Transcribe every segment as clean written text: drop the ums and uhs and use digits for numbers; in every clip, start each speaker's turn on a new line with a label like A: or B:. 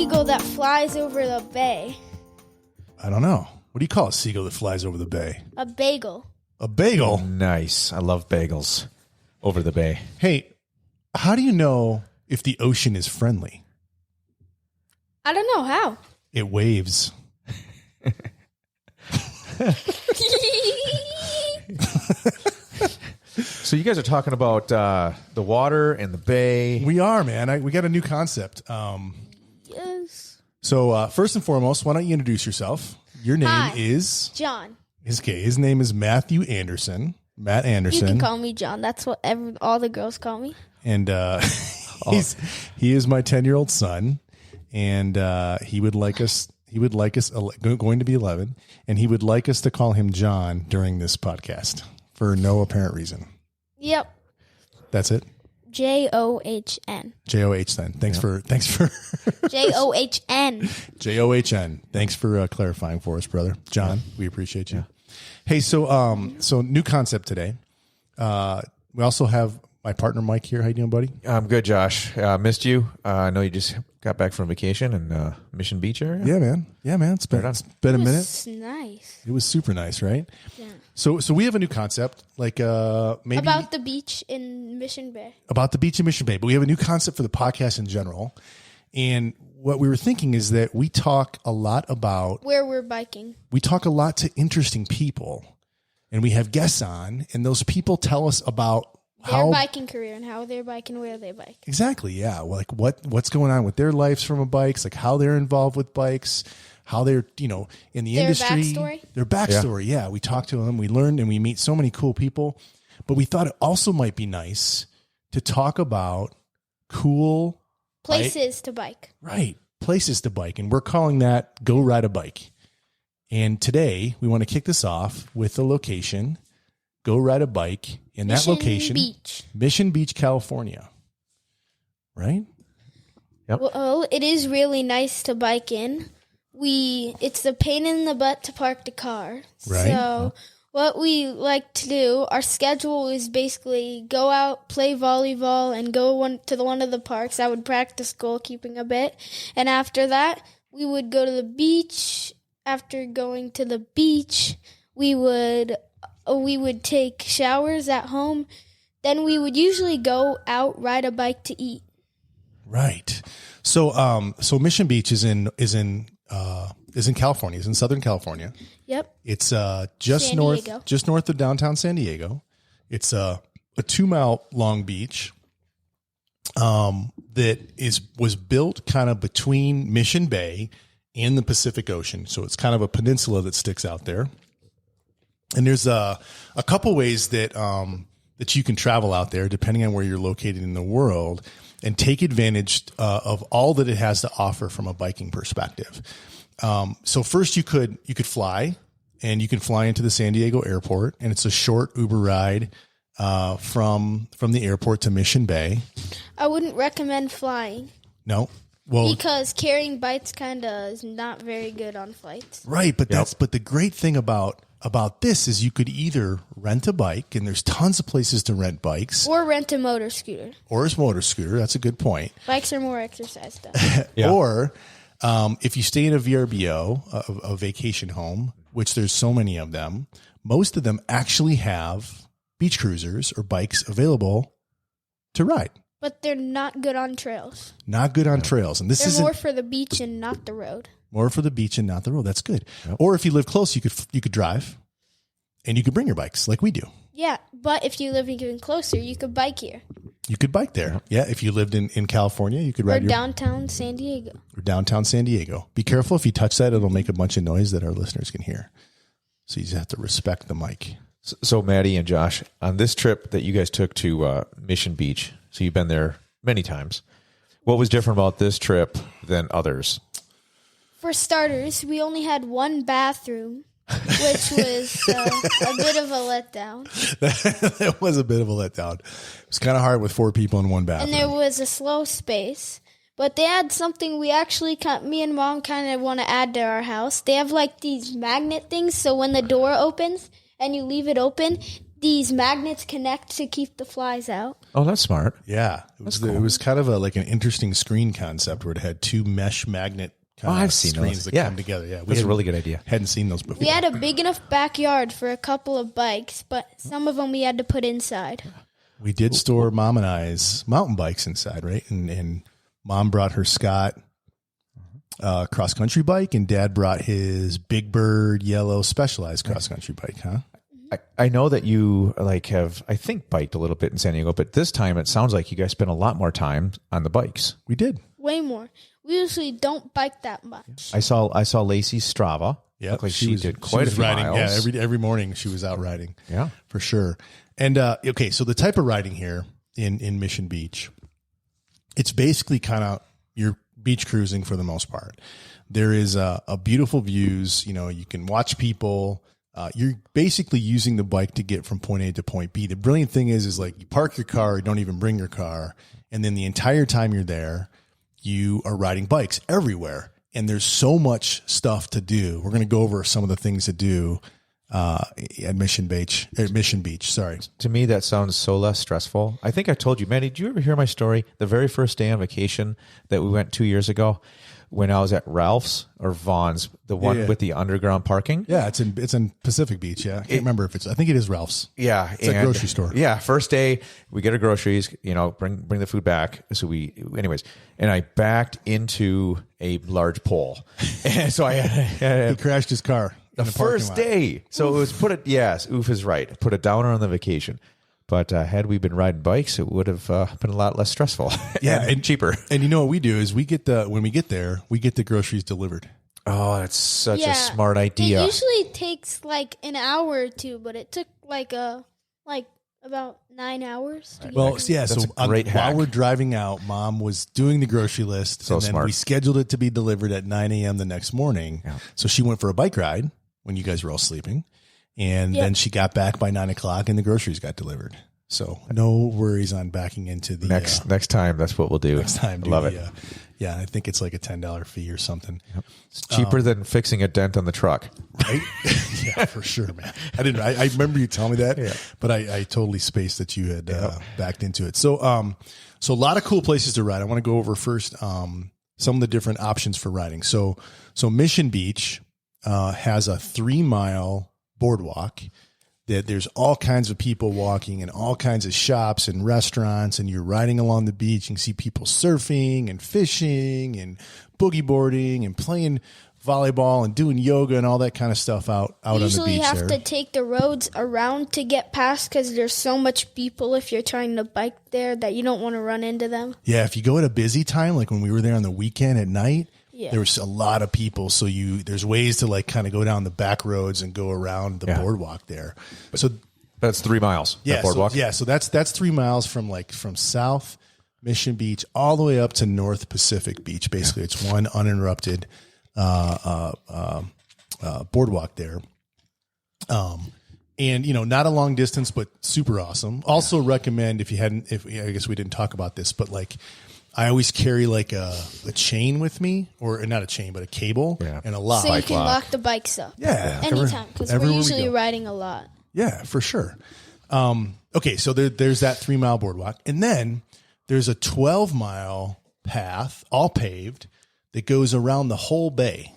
A: seagull that flies over the bay.
B: I don't know. What do you call a seagull that flies over the bay?
A: A bagel.
B: A bagel?
C: Nice. I love bagels over the bay.
B: Hey, how do you know if the ocean is friendly?
A: I don't know how.
B: It waves.
C: So you guys are talking about the water and the bay.
B: We are, man. We got a new concept.
A: Yes.
B: So first and foremost, why don't you introduce yourself? Your name
A: Hi.
B: is
A: John.
B: His name is Matthew Anderson. Matt Anderson.
A: You can call me John. That's what all the girls call me.
B: And he is my 10-year-old son, and he would like us. He would like us going to be 11, and he would like us to call him John during this podcast for no apparent reason.
A: Yep.
B: That's it.
A: John.
B: John. Thanks for
A: John.
B: John. Thanks for clarifying for us, brother. John, we appreciate you. Yeah. Hey, so new concept today. We also have my partner Mike here. How you doing, buddy?
C: I'm good, Josh. Missed you. I know you just got back from vacation in Mission Beach area.
B: Yeah, man. It's been a minute.
A: It's nice.
B: It was super nice, right?
A: Yeah.
B: So we have a new concept, like maybe
A: about the beach in Mission Bay.
B: About the beach in Mission Bay, but we have a new concept for the podcast in general. And what we were thinking is that we talk a lot about
A: where we're biking.
B: We talk a lot to interesting people, and we have guests on, and those people tell us about
A: their biking career and how they're biking, where they bike.
B: Exactly, yeah. Like what's going on with their lives from a bikes, like how they're involved with bikes, how they're, in the industry. Their backstory, yeah. We talk to them, we learn, and we meet so many cool people. But we thought it also might be nice to talk about cool
A: places to bike.
B: Right, places to bike. And we're calling that Go Ride a Bike. And today we want to kick this off with the location, Go Ride a Bike in that location, Mission Beach, California. Right?
C: Yep.
A: Well, it is really nice to bike in. It's a pain in the butt to park the car.
B: Right.
A: So what we like to do, our schedule is basically go out, play volleyball, and go to one of the parks. I would practice goalkeeping a bit. And after that, we would go to the beach. After going to the beach, we would take showers at home. Then we would usually go out, ride a bike to eat.
B: Right. So Mission Beach is in California. It's in Southern California.
A: Yep.
B: It's just north of downtown San Diego. It's a 2-mile long beach that was built kind of between Mission Bay and the Pacific Ocean. So it's kind of a peninsula that sticks out there. And there's a couple ways that you can travel out there, depending on where you're located in the world, and take advantage of all that it has to offer from a biking perspective. So first, you could fly, and you can fly into the San Diego airport, and it's a short Uber ride from the airport to Mission Bay. I wouldn't recommend flying. No. Well, because carrying bikes kind of is not very good on flights. Right, but but the great thing about this is you could either rent a bike, and there's tons of places to rent bikes, or rent a motor scooter. That's a good point. Bikes are more exercise stuff. Or if you stay in a VRBO, a vacation home, which there's so many of them, most of them actually have beach cruisers or bikes available to ride. But they're not good on trails. Not good on trails. And this is more for the beach and not the road. More for the beach and not the road. That's good. Yep. Or if you live close, you could drive, and you could bring your bikes like we do. Yeah, but if you live even closer, you could bike here. You could bike there. Yeah, if you lived in California, you could ride downtown San Diego. Or downtown San Diego. Be careful if you touch that; it'll make a bunch of noise that our listeners can hear. So you just have to respect the mic.
C: So Maddie and Josh, on this trip that you guys took to Mission Beach, so you've been there many times. What was different about this trip than others? For starters, we only had one bathroom, which was a bit of a letdown. That was a bit of a letdown. It was kind of hard with 4 people in one bathroom. And there was a slow space. But they had something me and Mom kind of want to add to our house. They have like these magnet things, so when the door opens and you leave it open,
A: these magnets connect to keep the flies out.
C: Oh, that's smart.
B: Yeah, it was kind of like an interesting screen concept where it had two mesh magnet
C: I've seen
B: screens
C: those.
B: that come together. Yeah,
C: That's a really good idea.
B: Hadn't seen those before.
A: We had a big enough backyard for a couple of bikes, but some of them we had to put inside.
B: We did store Mom and I's mountain bikes inside, right? And Mom brought her Scott cross country bike, and Dad brought his Big Bird yellow Specialized cross country bike. Huh?
C: I know that you have, I think, biked a little bit in San Diego, but this time it sounds like you guys spent a lot more time on the bikes.
B: We did.
A: Way more. We usually don't bike that much.
C: I saw Lacey's Strava.
B: Yeah,
C: Looked like she did quite a few
B: riding.
C: miles.
B: Yeah, every morning she was out riding.
C: Yeah,
B: for sure. And okay, so the type of riding here in Mission Beach, it's basically kind of your beach cruising for the most part. There is a beautiful views. You know, you can watch people. You're basically using the bike to get from point A to point B. The brilliant thing is like you park your car, you don't even bring your car, and then the entire time you're there, you are riding bikes everywhere. And there's so much stuff to do. We're going to go over some of the things to do at Mission Beach. Sorry.
C: To me, that sounds so less stressful. I think I told you, Manny, did you ever hear my story? The very first day on vacation that we went 2 years ago, when I was at Ralph's or Vaughn's, the one with the underground parking.
B: Yeah, it's in Pacific Beach. Yeah, I can't remember if I think it is Ralph's.
C: Yeah,
B: it's a grocery store.
C: Yeah, first day we get our groceries. Bring the food back. So anyways, and I backed into a large pole, and so I
B: he crashed his car
C: the first day. So it was Oof is right. Put a downer on the vacation. But had we been riding bikes, it would have been a lot less stressful. and cheaper.
B: And you know what we do is when we get there, we get the groceries delivered.
C: Oh, that's such a smart idea.
A: It usually takes like an hour or two, but it took about 9 hours.
B: Well, yeah. So while we're driving out, Mom was doing the grocery list, and then we scheduled it to be delivered at 9 a.m. the next morning. Yeah. So she went for a bike ride when you guys were all sleeping. And then she got back by 9 o'clock and the groceries got delivered. So no worries on backing into the
C: next time. That's what we'll do.
B: Next time.
C: Love it.
B: Yeah. I think it's like a $10 fee or something.
C: Yep. It's cheaper than fixing a dent on the truck.
B: Right. Yeah, for sure, man. I remember you telling me that, but I totally spaced that you had backed into it. So a lot of cool places to ride. I want to go over first, some of the different options for riding. So Mission Beach, has a 3-mile boardwalk that there's all kinds of people walking and all kinds of shops and restaurants, and you're riding along the beach. You can see people surfing and fishing and boogie boarding and playing volleyball and doing yoga and all that kind of stuff out on the beach.
A: Usually you have to take the roads around to get past because there's so much people if you're trying to bike there that you don't want to run into them.
B: Yeah, if you go at a busy time, like when we were there on the weekend at night, there was a lot of people. So there's ways to like kind of go down the back roads and go around the boardwalk there. So
C: that's 3 miles.
B: Yeah.
C: That boardwalk.
B: So that's 3 miles from South Mission Beach all the way up to North Pacific Beach. Basically, it's one uninterrupted boardwalk there. And not a long distance, but super awesome. Also recommend I guess we didn't talk about this, but like I always carry like a chain with me, or not a chain, but a cable and a lock.
A: So you can lock the bikes up.
B: Yeah.
A: Anytime, because we're usually riding a lot.
B: Yeah, for sure. Okay, so there's that 3-mile boardwalk. And then there's a 12-mile path, all paved, that goes around the whole bay.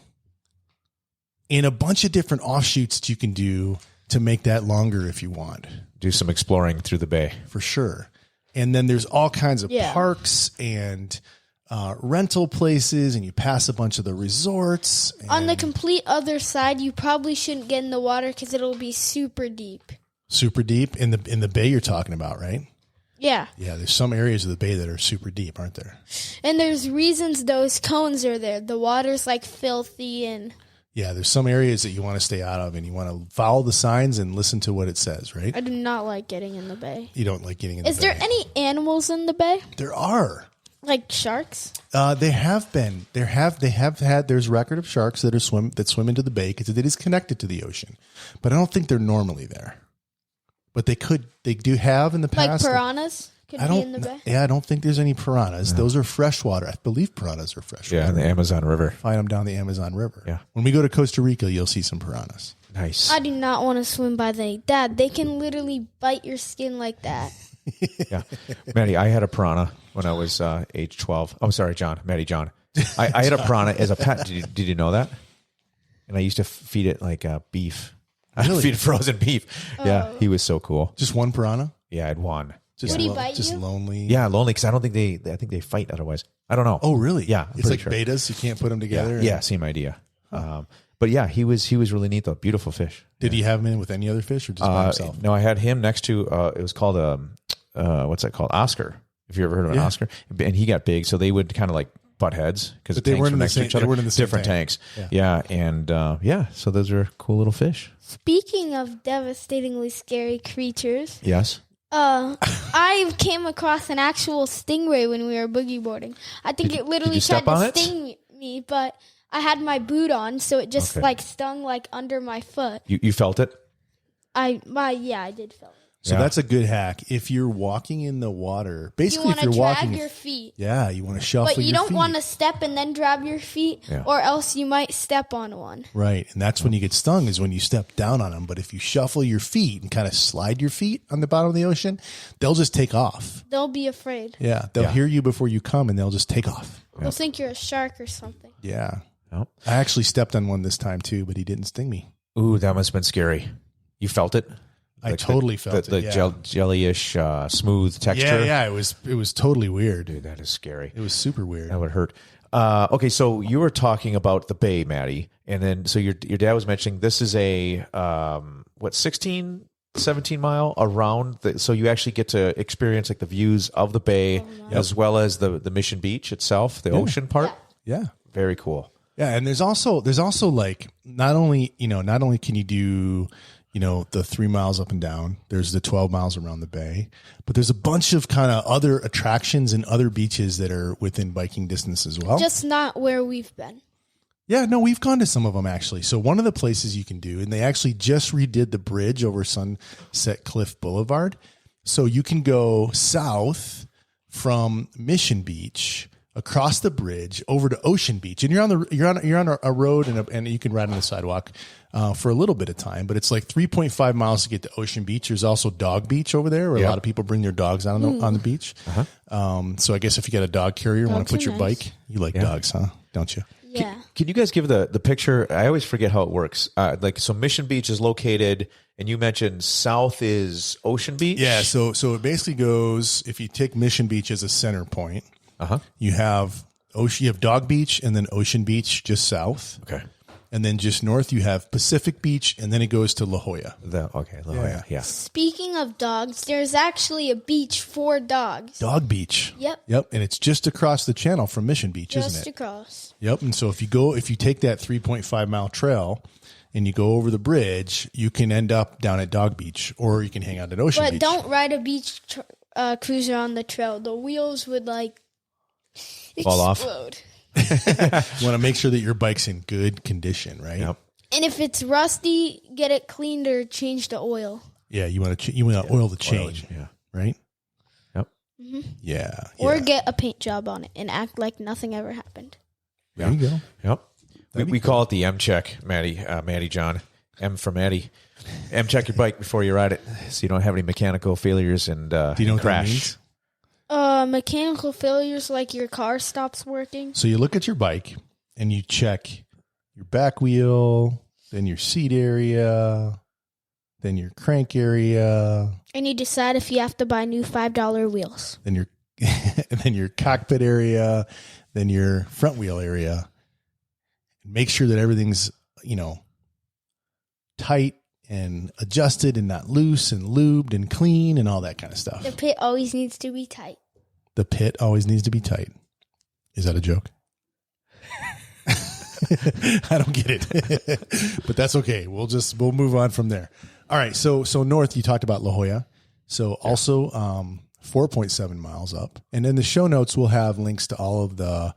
B: And a bunch of different offshoots that you can do to make that longer if you want.
C: Do some exploring through the bay.
B: For sure. And then there's all kinds of parks and rental places, and you pass a bunch of the resorts.
A: On the complete other side, you probably shouldn't get in the water because it'll be super deep.
B: Super deep in the bay you're talking about, right?
A: Yeah.
B: Yeah, there's some areas of the bay that are super deep, aren't there?
A: And there's reasons those cones are there. The water's like filthy and...
B: Yeah, there's some areas that you want to stay out of, and you want to follow the signs and listen to what it says, right?
A: I do not like getting in the bay.
B: You don't like getting in the bay.
A: Is there any animals in the bay?
B: There are.
A: Like sharks?
B: They have been. They have had. There's record of sharks that swim into the bay because it is connected to the ocean, but I don't think they're normally there. But they do have in the past.
A: Like piranhas could be in the bay?
B: Yeah, I don't think there's any piranhas. No. Those are freshwater. I believe piranhas are freshwater.
C: Yeah, in the Amazon River.
B: Find them down the Amazon River.
C: Yeah.
B: When we go to Costa Rica, you'll see some piranhas.
C: Nice.
A: I do not want to swim by the Dad. They can literally bite your skin like that.
C: Yeah. Maddie, I had a piranha when I was age 12. I'm sorry, John. Maddie, John. I had a piranha as a pet. Did you know that? And I used to feed it like beef.
B: Really?
C: I feed it frozen beef. Yeah, he was so cool.
B: Just one piranha?
C: Yeah, I had one.
B: Just
A: Would he bite
B: just
A: you?
B: lonely.
C: Yeah, lonely because I don't think I think they fight otherwise. I don't know.
B: Oh, really?
C: Yeah, I'm
B: it's like
C: pretty sure.
B: betas. You can't put them together.
C: Yeah, same idea. But yeah, he was really neat though. Beautiful fish.
B: Did he have him in with any other fish or just by himself?
C: No, I had him next to it was called what's that called? Oscar. If you ever heard of an Oscar, and he got big, so they would kind of like butt heads because
B: But they weren't in the
C: next to
B: same.
C: each other.
B: They weren't in the same
C: Different
B: tank.
C: tanks. Yeah, and so those are cool little fish.
A: Speaking of devastatingly scary creatures,
C: Yes.
A: I came across an actual stingray when we were boogie boarding. I think it literally
C: you
A: tried
C: step on
A: to
C: it?
A: sting me, but I had my boot on, so it just like stung like under my foot.
C: You felt it?
A: I did feel it.
B: So
C: Yeah.
B: that's a good hack. If you're walking in the water,
A: You
B: basically,
A: want
B: if
A: to
B: you're
A: drag
B: walking,
A: your feet,
B: yeah, you want to shuffle.
A: but you
B: your
A: don't
B: feet.
A: want to step and then drag your feet,
C: Yeah.
A: or else you might step on one.
B: Right, and that's when you get stung. Is when you step down on them. But if you shuffle your feet and kind of slide your feet on the bottom of the ocean, they'll just take off.
A: They'll be afraid.
B: Yeah, they'll hear you before you come, and they'll just take off.
A: They'll think you're a shark or something.
B: Yeah,
C: Oh.
B: I actually stepped on one this time too, but he didn't sting me.
C: Ooh, that must have been scary. You felt it?
B: I
C: Like
B: totally felt it.
C: The
B: Yeah.
C: jellyish, smooth texture.
B: Yeah. It was totally weird.
C: Dude, that is scary.
B: It was super weird.
C: That would hurt. Okay, so you were talking about the bay, Maddie, and then so your dad was mentioning this is a 16, 17 mile around. So you actually get to experience like the views of the bay as well as the Mission Beach itself, the ocean part.
B: Yeah.
C: Very cool.
B: Yeah, and there's also like not only can you do the 3 miles up and down, there's the 12 miles around the bay, but there's a bunch of kind of other attractions and other beaches that are within biking distance as well.
A: Just not where we've been.
B: Yeah, no, we've gone to some of them actually. So one of the places you can do, and they actually just redid the bridge over Sunset Cliff Boulevard. So you can go south from Mission Beach across the bridge over to Ocean Beach, and you're on a road and you can ride on the sidewalk for a little bit of time. But it's like 3.5 miles to get to Ocean Beach. There's also Dog Beach over there, where a lot of people bring their dogs out on the beach. So I guess if you got a dog carrier, want
A: Dogs
B: to put
A: are
B: your
A: nice.
B: bike, you like dogs, huh? Don't you?
A: Yeah.
C: Can you guys give the picture? I always forget how it works. So Mission Beach is located, and you mentioned south is Ocean Beach.
B: Yeah. So it basically goes, if you take Mission Beach as a center point, you have Dog Beach and then Ocean Beach just south.
C: Okay.
B: And then just north, you have Pacific Beach, and then it goes to La Jolla.
C: La Jolla. Yeah.
A: Speaking of dogs, there's actually a beach for dogs.
B: Dog Beach.
A: Yep.
B: And it's just across the channel from Mission Beach,
A: Just
B: isn't it?
A: across.
B: Yep. And so if you take that 3.5 mile trail and you go over the bridge, you can end up down at Dog Beach, or you can hang out at Ocean
A: But
B: Beach.
A: don't ride a beach cruiser on the trail. The wheels would
C: Fall off.
A: explode.
B: You want to make sure that your bike's in good condition, right?
C: Yep.
A: And if it's rusty, get it cleaned or change the oil.
B: Yeah. You want to oil the chain,
C: Yeah.
B: right?
C: Yep.
B: Yeah.
A: Or
B: yeah.
A: get a paint job on it and act like nothing ever happened.
B: There you go.
C: Yep. We call it the M check, Maddie John. M for Maddie. M check your bike before you ride it, so you don't have any mechanical failures and
B: Do you know what
C: crash.
B: that means?
A: Mechanical failures, like your car stops working.
B: So you look at your bike and you check your back wheel, then your seat area, then your crank area,
A: And you decide if you have to buy new $5 wheels.
B: then your and then your cockpit area, then your front wheel area. Make sure that everything's, tight and adjusted and not loose and lubed and clean and all that kind of stuff.
A: The pit always needs to be tight.
B: The pit always needs to be tight. Is that a joke? I don't get it, but that's okay. We'll move on from there. All right. So north, you talked about La Jolla. So also 4.7 miles up, and in the show notes, we'll have links to all of the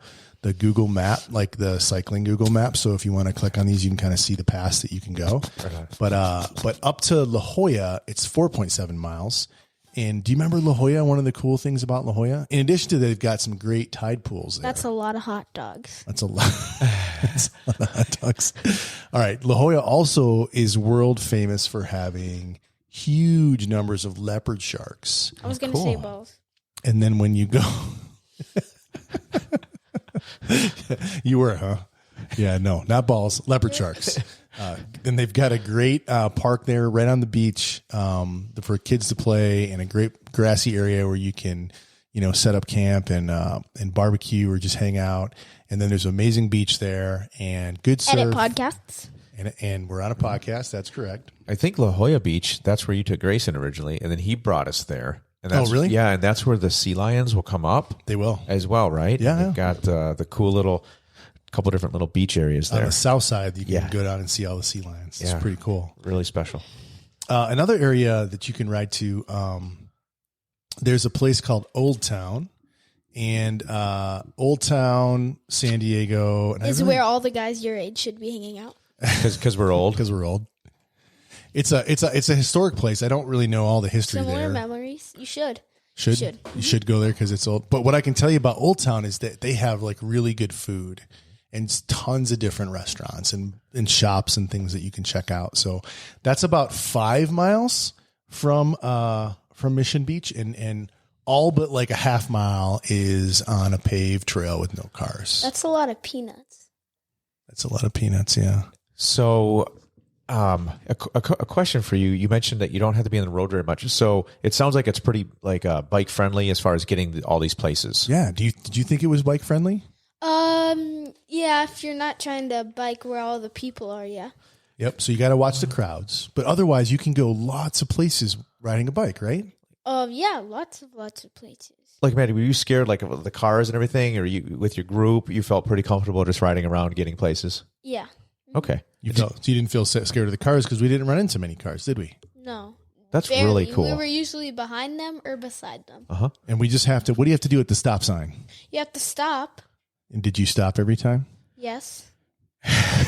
B: Google map, like the cycling Google map. So if you want to click on these, you can kind of see the paths that you can go. But up to La Jolla, it's 4.7 miles. And do you remember La Jolla? One of the cool things about La Jolla, in addition to they've got some great tide pools there.
A: That's a lot of hot dogs.
B: That's a lot. That's a lot of hot dogs. All right. La Jolla also is world famous for having huge numbers of leopard sharks.
A: I was going to say balls.
B: And then when you go, you were, huh? Yeah, no, not balls, leopard sharks. Then they've got a great park there right on the beach for kids to play, and a great grassy area where you can, set up camp and barbecue or just hang out. And then there's an amazing beach there and good surf.
A: Edit podcasts.
B: And we're on a podcast. That's correct.
C: I think La Jolla Beach, that's where you took Grayson originally, and then he brought us there. And that's,
B: really?
C: Yeah, and that's where the sea lions will come up.
B: They will.
C: As well, right?
B: Yeah.
C: They've got the cool little, couple different little beach areas there.
B: On the south side, you can go down and see all the sea lions. It's pretty cool.
C: Really special.
B: Another area that you can ride to, there's a place called Old Town. And Old Town, San Diego. And
A: is where all the guys your age should be hanging out.
C: Because we're old.
B: Because we're old. It's a historic place. I don't really know all the history
A: Similar
B: there.
A: memories. You should.
B: You should go there because it's old. But what I can tell you about Old Town is that they have like really good food and tons of different restaurants and shops and things that you can check out. So that's about 5 miles from Mission Beach, and all but like a half mile is on a paved trail with no cars.
A: That's a lot of peanuts.
B: That's a lot of peanuts, yeah.
C: So a question for you. You mentioned that you don't have to be on the road very much. So it sounds like it's pretty like bike friendly as far as getting all these places.
B: Yeah. Did you think it was bike friendly?
A: Yeah, if you're not trying to bike where all the people are, yeah.
B: Yep. So you got to watch the crowds, but otherwise you can go lots of places riding a bike, right?
A: Yeah, lots of places.
C: Like, Maddie, were you scared like of the cars and everything, or you with your group, you felt pretty comfortable just riding around, getting places?
A: Yeah.
C: Okay.
B: You didn't feel scared of the cars because we didn't run into many cars, did we?
A: No.
C: That's
A: Barely.
C: really cool.
A: We were usually behind them or beside them.
C: Uh-huh.
B: And we just have to, what do you have to do at the stop sign?
A: You have to stop.
B: And did you stop every time?
A: Yes.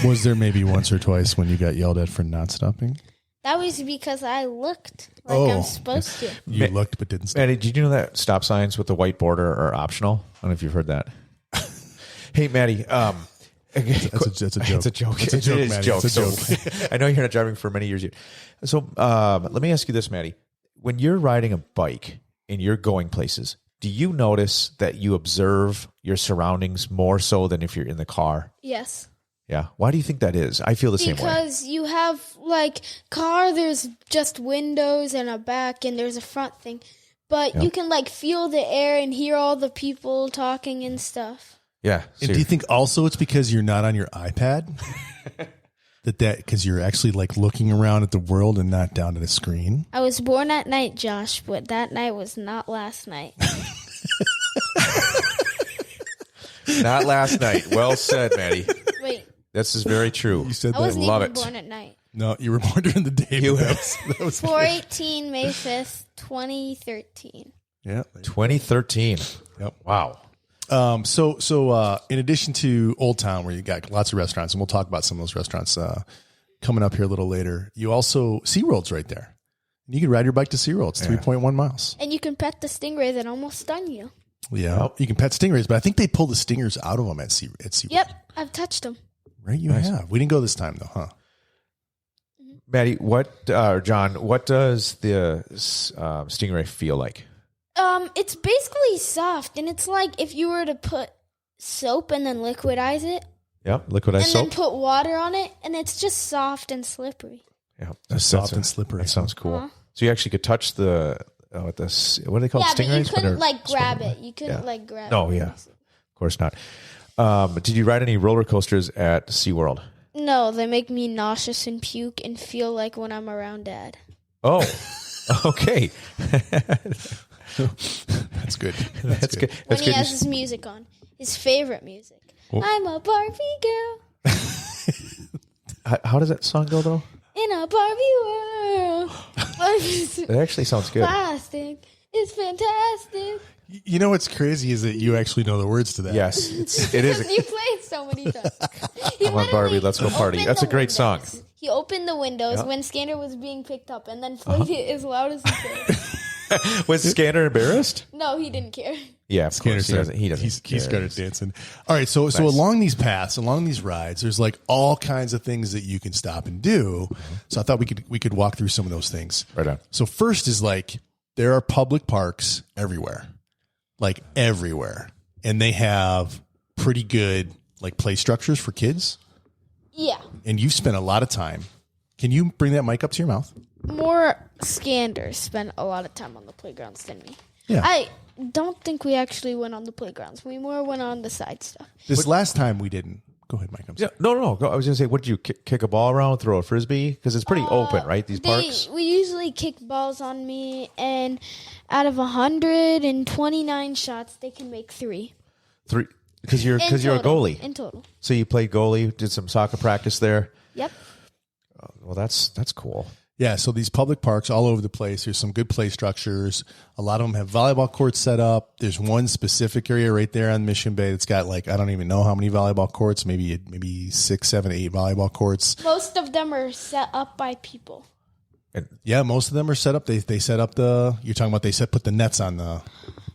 B: Was there maybe once or twice when you got yelled at for not stopping?
A: That was because I looked like I'm supposed to.
B: You looked but didn't stop.
C: Maddie, did you know that stop signs with the white border are optional? I don't know if you've heard that. Hey, Maddie.
B: That's a joke.
C: It's a joke.
B: It's a joke,
C: It is
B: Maddie.
C: joke.
B: It's a joke.
C: So, I know you're not driving for many years yet. So let me ask you this, Maddie. When you're riding a bike and you're going places, do you notice that you observe your surroundings more so than if you're in the car?
A: Yes.
C: Yeah. Why do you think that is? I feel the same way.
A: Because you have, like, car, there's just windows and a back, and there's a front thing. But you can, like, feel the air and hear all the people talking and stuff.
C: Yeah.
B: And do you think also it's because you're not on your iPad? Because you're actually, like, looking around at the world and not down at a screen?
A: I was born at night, Josh, but that night was not last night.
C: Not last night. Well said, Maddie.
A: Wait.
C: This is very true.
B: You said
A: I
B: that.
A: wasn't
C: Love
A: even
C: it.
A: born at night.
B: No, you were born during the day. That was
A: 4/18, May 5th, 2013.
B: yeah.
C: 2013.
B: Yep.
C: Wow.
B: So in addition to Old Town, where you got lots of restaurants, and we'll talk about some of those restaurants coming up here a little later, you also, SeaWorld's right there. You can ride your bike to SeaWorld. It's 3.1 miles.
A: And you can pet the stingray that almost stung you.
B: Yeah. You can pet stingrays, but I think they pull the stingers out of them at SeaWorld.
A: Yep, I've touched them.
B: Right, you have. We didn't go this time, though, huh?
C: Maddie, John, what does the stingray feel like?
A: It's basically soft, and it's like if you were to put soap and then liquidize it.
C: Yep, liquidized
A: and
C: soap.
A: then put water on it, and it's just soft and slippery.
C: Yeah,
B: That's soft and slippery.
C: That sounds cool. So you actually could touch what do they call
A: Yeah,
C: stingrays?
A: but you couldn't like grab it. You couldn't like grab it.
C: No, yeah. Of course not. Did you ride any roller coasters at SeaWorld?
A: No, they make me nauseous and puke and feel like when I'm around Dad.
C: Oh, okay.
B: That's good.
C: That's good.
A: When
C: That's
A: he
C: good.
A: has his music on. His favorite music. I'm a Barbie girl
C: How does that song go, though?
A: in a Barbie world.
C: It actually sounds good.
A: Plastic is fantastic.
B: You know what's crazy is that you actually know the words to that.
C: Yes, it is.
A: Because you played so many times.
C: Come on, Barbie, let's go party.
A: Opened
C: That's a
A: the
C: great song.
A: windows. He opened the windows when Scanner was being picked up and then played it as loud as he could.
C: Was Scanner embarrassed?
A: No, he didn't care.
C: Yeah, of course. He doesn't care.
B: He started dancing. All right, so along these paths, along these rides, there's like all kinds of things that you can stop and do. So I thought we could walk through some of those things.
C: Right on.
B: So first is like there are public parks everywhere, like everywhere, and they have pretty good like play structures for kids.
A: Yeah.
B: And you've spent a lot of time. Can you bring that mic up to your mouth?
A: More Scanders spend a lot of time on the playgrounds than me.
B: Yeah.
A: I don't think we actually went on the playgrounds. We more went on the side stuff.
B: This last time we didn't. Go ahead, Mike. I'm sorry.
C: Yeah, no. I was going to say, what did you kick a ball around, throw a frisbee? Because it's pretty open, right? These parks.
A: We usually kick balls on me, and out of 129 shots, they can make 3.
C: 3, because you're a goalie.
A: In total.
C: So you played goalie, did some soccer practice there.
A: Yep.
C: Well, that's cool.
B: Yeah, so these public parks all over the place, there's some good play structures. A lot of them have volleyball courts set up. There's one specific area right there on Mission Bay that's got like, I don't even know how many volleyball courts, maybe 6, 7, 8 volleyball courts.
A: Most of them are set up by people.
B: Yeah, most of them are set up. They set up you're talking about put the nets on the,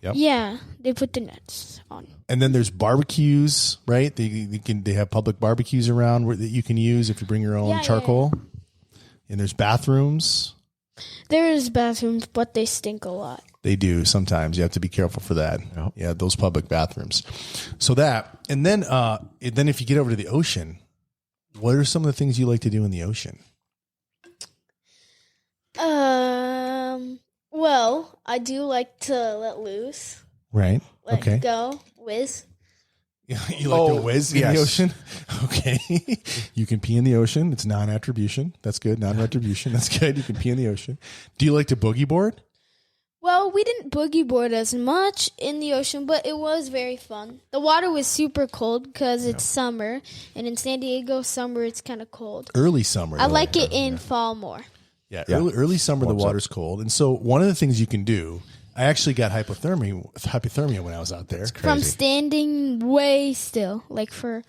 B: yep.
A: Yeah, they put the nets on.
B: And then there's barbecues, right? They have public barbecues around that you can use if you bring your own charcoal. Yeah. And there's bathrooms.
A: There's bathrooms, but they stink a lot.
B: They do sometimes. You have to be careful for that.
C: Yep.
B: Yeah, those public bathrooms. So that, and then if you get over to the ocean, what are some of the things you like to do in the ocean?
A: Well, I do like to let loose.
B: Right.
A: Let go, whiz.
B: You like to whiz in the ocean? Okay. You can pee in the ocean. It's non-attribution. That's good. Non-retribution. That's good. You can pee in the ocean. Do you like to boogie board?
A: Well, we didn't boogie board as much in the ocean, but it was very fun. The water was super cold because it's summer, and in San Diego, summer it's kind of cold.
B: Early summer.
A: I like it in fall more.
B: Yeah. Early summer, the water's cold. And so one of the things you can do, I actually got hypothermia when I was out there.
A: From standing way still, like for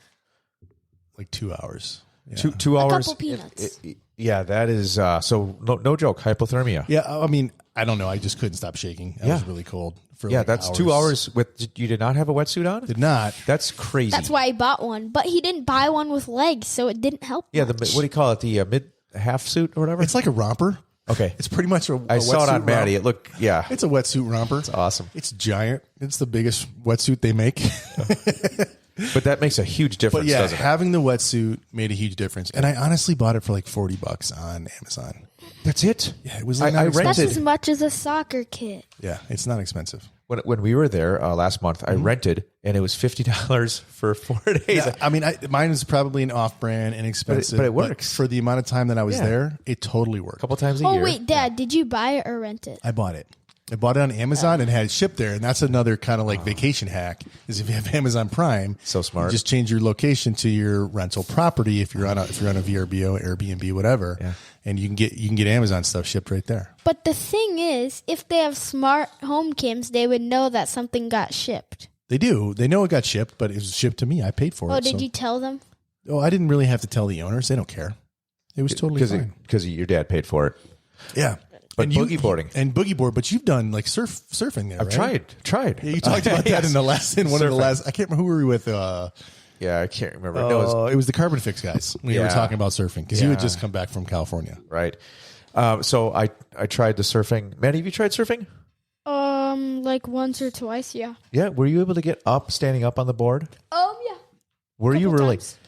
B: 2 hours.
C: Yeah. 2 hours.
A: A couple peanuts.
C: That is so no joke. Hypothermia.
B: Yeah, I mean, I don't know. I just couldn't stop shaking. I was really cold. For
C: that's
B: hours.
C: 2 hours you did not have a wetsuit on?
B: Did not.
C: That's crazy.
A: That's why I bought one, but he didn't buy one with legs, so it didn't help.
C: Yeah,
A: much.
C: what do you call it? The mid half suit or whatever.
B: It's like a romper.
C: Okay.
B: It's pretty much a
C: I saw it on Maddie.
B: Romper. It's a wetsuit romper.
C: It's awesome.
B: It's giant. It's the biggest wetsuit they make.
C: But that makes a huge difference, doesn't it?
B: Having the wetsuit made a huge difference. And I honestly bought it for like $40 on Amazon.
C: That's it?
B: Yeah, it was like
C: I rented.
A: That's as much as a soccer kit.
B: Yeah, it's not expensive.
C: When we were there last month, I rented, and it was $50 for 4 days.
B: Yeah, I mean, mine is probably an off-brand, inexpensive.
C: But it works.
B: For the amount of time that I was there, it totally worked.
C: A couple times a year.
A: Oh, wait, Dad, did you buy it or rent it?
B: I bought it. I bought it on Amazon and had it shipped there. And that's another kind of like vacation hack is if you have Amazon Prime.
C: So smart.
B: You just change your location to your rental property if you're on a VRBO, Airbnb, whatever. Yeah. And you can get Amazon stuff shipped right there.
A: But the thing is, if they have smart home cams, they would know that something got shipped.
B: They do. They know it got shipped, but it was shipped to me. I paid for it.
A: Oh, did you tell them?
B: Oh, I didn't really have to tell the owners. They don't care. It was totally fine.
C: Because your dad paid for it.
B: Yeah.
C: But boogie boarding.
B: And boogie board, but you've done like surfing there,
C: I've tried.
B: Yeah, you talked about that in one of the last, I can't remember who we were with.
C: Yeah, I can't remember.
B: It was the Carbon Fix guys. We were talking about surfing because you had just come back from California.
C: Right. So I tried the surfing. Maddie, have you tried surfing?
A: Like once or twice, yeah.
C: Yeah. Were you able to get up, standing up on the board?
A: Yeah.
C: Were you really?
A: Times.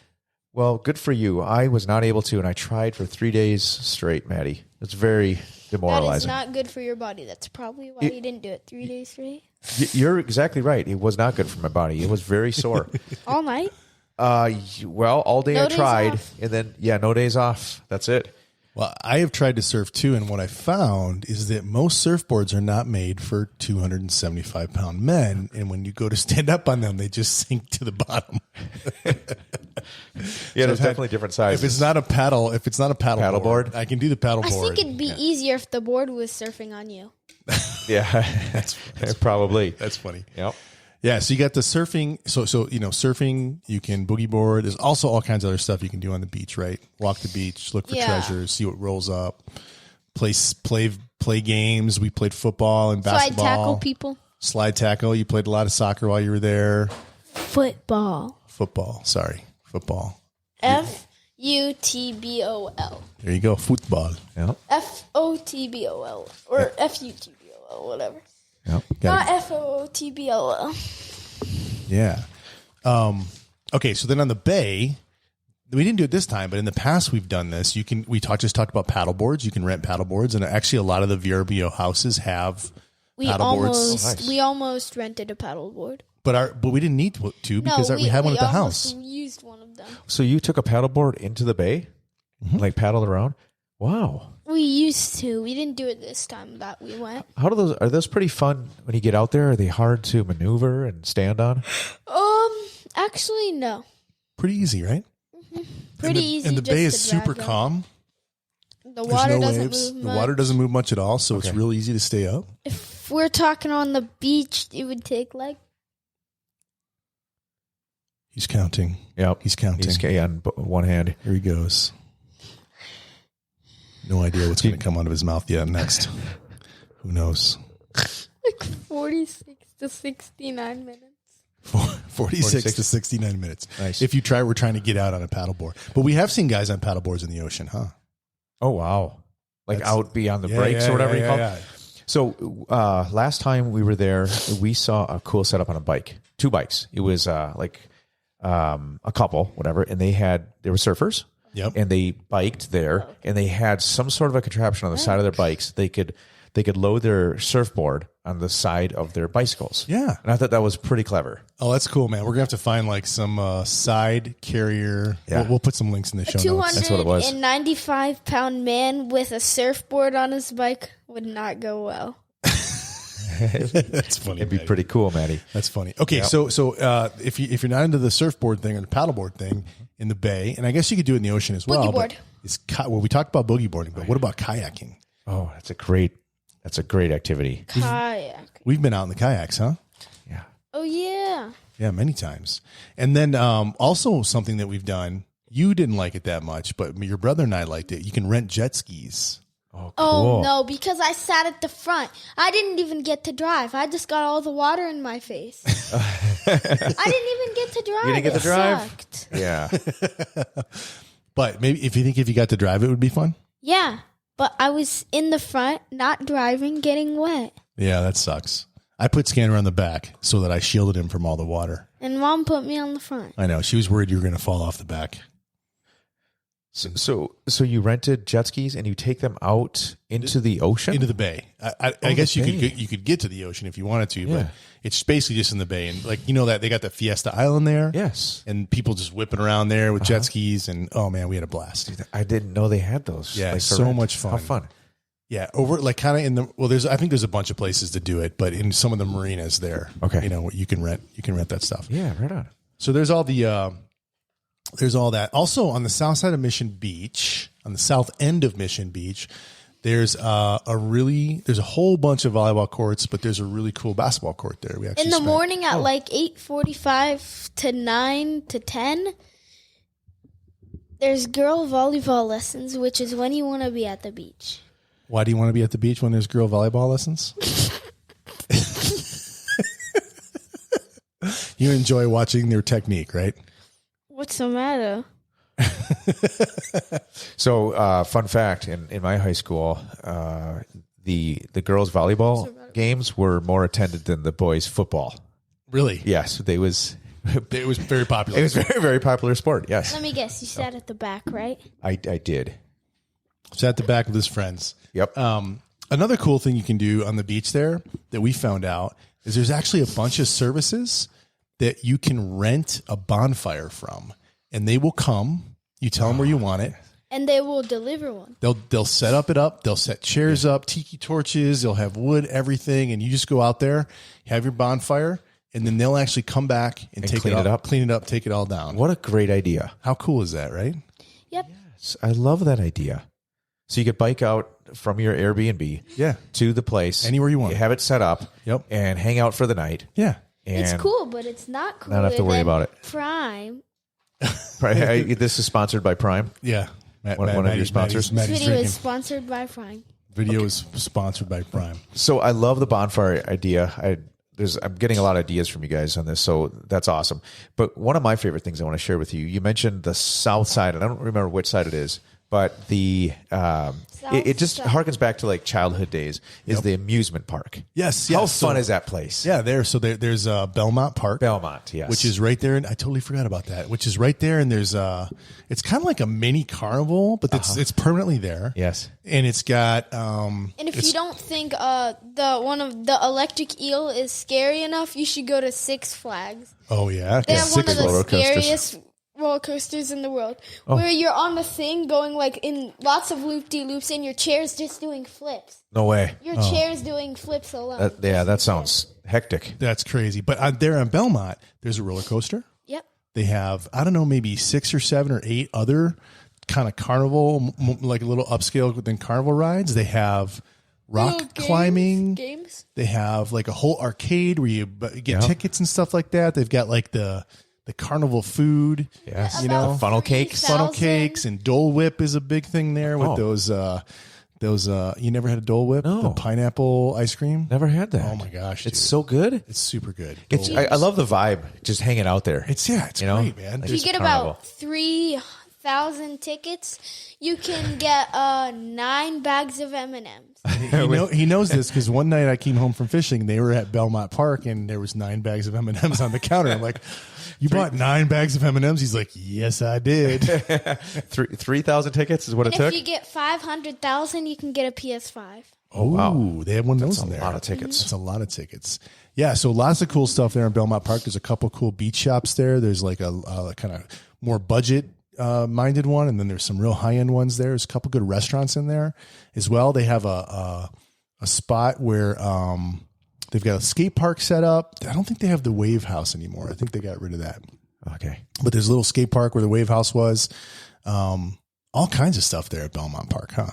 C: Well, good for you. I was not able to, and I tried for 3 days straight, Maddie. It's very demoralizing.
A: That is not good for your body. That's probably why you didn't do it 3 days straight.
C: You're exactly right. It was not good for my body. It was very sore.
A: All night?
C: Well, all day
A: No
C: I tried,
A: days off.
C: and then, no days off. That's it.
B: Well, I have tried to surf too, and what I found is that most surfboards are not made for 275-pound men, and when you go to stand up on them, they just sink to the bottom.
C: There's definitely different sizes.
B: If it's not a paddle
C: board,
B: I can do the paddle board.
A: I think it'd be easier if the board was surfing on you.
C: that's probably.
B: That's funny.
C: Yep.
B: Yeah, so you got the surfing. So surfing, you can boogie board. There's also all kinds of other stuff you can do on the beach, right? Walk the beach, look for treasures, see what rolls up, play play games. We played football and basketball.
A: Slide tackle people.
B: Slide tackle. You played a lot of soccer while you were there.
A: Football.
B: Sorry. Football.
A: Futbol.
B: There you go. Football.
C: Yeah.
A: Fotbol. Or Futbol, whatever.
C: Yeah.
A: Not Footbol.
B: Yeah. Okay, so then on the bay, we didn't do it this time, but in the past we've done this. We just talked about paddle boards. You can rent paddle boards, and actually a lot of the VRBO houses have paddle boards.
A: We almost rented a paddle board.
B: But we didn't need to because we had one at the house.
A: We used one of them.
C: So you took a paddleboard into the bay, like paddled around. Wow.
A: We used to. We didn't do it this time that we went.
C: Are those pretty fun when you get out there? Are they hard to maneuver and stand on?
A: Actually, no.
B: Pretty easy, right?
A: Pretty easy.
B: And the
A: just
B: bay
A: to
B: is
A: drag
B: super
A: them.
B: calm.
A: The water
B: There's no
A: doesn't
B: waves.
A: move
B: The
A: much.
B: water doesn't move much at all, so it's real easy to stay up.
A: If we're talking on the beach, it would take like.
B: He's counting.
C: Yep.
B: He's counting.
C: He's on one hand.
B: Here he goes. No idea what's going to come out of his mouth yet next. Who knows?
A: Like 46 to 69 minutes.
B: 46 to 69 minutes.
C: Nice.
B: If we're trying to get out on a paddleboard. But we have seen guys on paddleboards in the ocean, huh?
C: Oh, wow. Like out beyond the breaks or whatever you call it. So last time we were there, we saw a cool setup on a bike. 2 bikes. It was a couple, whatever, and they were surfers.
B: Yep.
C: And they biked there, and they had some sort of a contraption on the side of their bikes. They could load their surfboard on the side of their bicycles.
B: Yeah.
C: And I thought that was pretty clever.
B: Oh, that's cool, man. We're going to have to find like some side carrier.
C: Yeah.
B: We'll put some links in the show notes.
C: That's what it was.
A: 295-pound man with a surfboard on his bike would not go well.
B: That's funny.
C: It'd be
B: Maddie.
C: pretty cool, Maddie.
B: That's funny. Okay, so if you're not into the surfboard thing or the paddleboard thing in the bay, and I guess you could do it in the ocean as well.
A: Boogie board.
B: Well, we talked about boogie boarding, but what about kayaking?
C: Oh, that's a great activity.
A: Kayak.
B: We've been out in the kayaks, huh?
C: Yeah.
A: Oh, yeah.
B: Yeah, many times. And then also something that we've done. You didn't like it that much, but your brother and I liked it. You can rent jet skis.
C: Oh, cool.
A: Oh, no, because I sat at the front. I didn't even get to drive. I just got all the water in my face. I didn't even get to drive.
C: You didn't get to drive?
A: Sucked.
C: Yeah.
B: But maybe if you got to drive, it would be fun.
A: Yeah, but I was in the front, not driving, getting wet.
B: Yeah, that sucks. I put Scanner on the back so that I shielded him from all the water.
A: And Mom put me on the front.
B: I know. She was worried you were going to fall off the back.
C: So you rented jet skis and you take them out into the ocean?
B: Into the bay. I guess you could get to the ocean if you wanted to, but it's basically just in the bay. And like, that they got the Fiesta Island there.
C: Yes.
B: And people just whipping around there with jet skis. And oh man, we had a blast.
C: I didn't know they had those.
B: Yeah,
C: like,
B: so much fun.
C: How fun.
B: Yeah. Over like kind of in the, I think there's a bunch of places to do it, but in some of the marinas there,
C: okay,
B: you can rent that stuff.
C: Yeah, right on. So
B: there's all that. Also on the south side of Mission Beach, on the south end of Mission Beach, there's a whole bunch of volleyball courts, but there's a really cool basketball court there. We actually
A: in the morning at like 8:45 to 9 to 10. There's girl volleyball lessons, which is when you want to be at the beach.
B: Why do you want to be at the beach when there's girl volleyball lessons? You enjoy watching their technique, right?
A: What's the matter?
C: So, fun fact: in my high school, the girls' volleyball games were more attended than the boys' football.
B: Really?
C: Yes, it was
B: very popular.
C: It was very, very popular sport. Yes.
A: Let me guess. You sat at the back, right?
C: I did.
B: Sat at the back with his friends.
C: Yep.
B: Another cool thing you can do on the beach there that we found out is there's actually a bunch of services that you can rent a bonfire from, and they will come. You tell them where you want it,
A: and they will deliver one.
B: They'll set it up. They'll set chairs up, tiki torches. They'll have wood, everything, and you just go out there, have your bonfire, and then they'll actually come back and take
C: clean it up,
B: take it all down.
C: What a great idea!
B: How cool is that, right?
A: Yep.
C: Yes, I love that idea. So you could bike out from your Airbnb, to the place
B: anywhere you want.
C: You have it set up, and hang out for the night.
B: Yeah,
C: and
A: it's cool, but it's not cool.
C: Not have to worry about it.
A: Prime.
C: This is sponsored by Prime.
B: Yeah,
C: one of your sponsors.
A: This video is sponsored by Prime.
B: Video is sponsored by Prime.
C: So I love the bonfire idea. I'm getting a lot of ideas from you guys on this, so that's awesome. But one of my favorite things I want to share with you, you mentioned the south side, and I don't remember which side it is, but the it just harkens back to like childhood days. Is the amusement park?
B: Yes.
C: How fun is that place?
B: Yeah, there's Belmont Park.
C: Belmont, yes,
B: which is right there, and I totally forgot about that. Which is right there, and there's it's kind of like a mini carnival, but it's permanently there.
C: Yes,
B: and it's got
A: and if you don't think the electric eel is scary enough, you should go to Six Flags.
B: Oh yeah,
A: they have one of the
C: roller coasters.
A: scariest roller coasters in the world, where you're on the thing going like in lots of loop-de-loops, and your chair's just doing flips.
C: No way.
A: Your chair's doing flips alone.
C: That sounds hectic.
B: That's crazy. But there on Belmont, there's a roller coaster.
A: Yep.
B: They have, I don't know, maybe 6 or 7 or 8 other kind of carnival, like a little upscale within carnival rides. They have rock climbing.
A: Games.
B: They have like a whole arcade where you get tickets and stuff like that. They've got like the carnival food.
C: Yes.
B: You know,
C: funnel cakes.
B: Funnel cakes, and Dole Whip is a big thing there with those you never had a Dole Whip?
C: No.
B: The pineapple ice cream?
C: Never had that.
B: Oh my gosh.
C: It's
B: dude.
C: so good.
B: It's super good.
C: I love the vibe just hanging out there.
B: It's great, man.
A: If you get about 3,000 tickets, you can get 9 bags of M&Ms.
B: He knows this because one night I came home from fishing. They were at Belmont Park, and there was 9 bags of M&Ms on the counter. I'm like, you bought 9 bags of M&Ms? He's like, yes, I did.
C: 3,000 tickets is what it took?
A: If you get 500,000, you can get a PS5.
B: Oh, wow. They have one of those in there.
C: That's a lot of tickets.
B: That's a lot of tickets. Yeah, so lots of cool stuff there in Belmont Park. There's a couple cool beach shops there. There's like a kind of more budget minded one, and then there's some real high-end ones there. There's a couple good restaurants in there as well. They have a spot where they've got a skate park set up. I don't think they have the Wave House anymore. I think they got rid of that.
C: Okay.
B: But there's a little skate park where the Wave House was. All kinds of stuff there at Belmont Park, huh?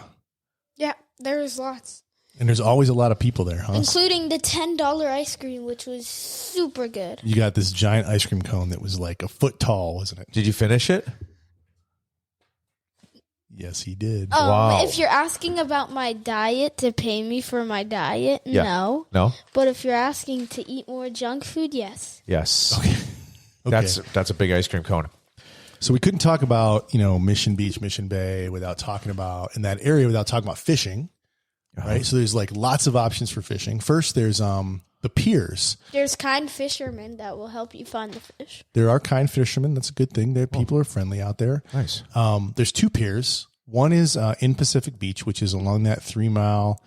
A: Yeah, there's lots.
B: And there's always a lot of people there, huh?
A: Including the $10 ice cream, which was super good.
B: You got this giant ice cream cone that was like a foot tall, wasn't it?
C: Did you finish it?
B: Yes, he did.
C: Wow.
A: If you're asking about my diet to pay me for my diet, no.
C: No?
A: But if you're asking to eat more junk food, yes.
C: Yes.
B: Okay.
C: That's a big ice cream cone.
B: So we couldn't talk about, Mission Beach, Mission Bay without talking about, in that area, without talking about fishing, right? So there's like lots of options for fishing. First, there's the piers.
A: There's kind fishermen that will help you find the fish.
B: There are kind fishermen. That's a good thing. People are friendly out there.
C: Nice.
B: There's 2 piers. One is in Pacific Beach, which is along that 3-mile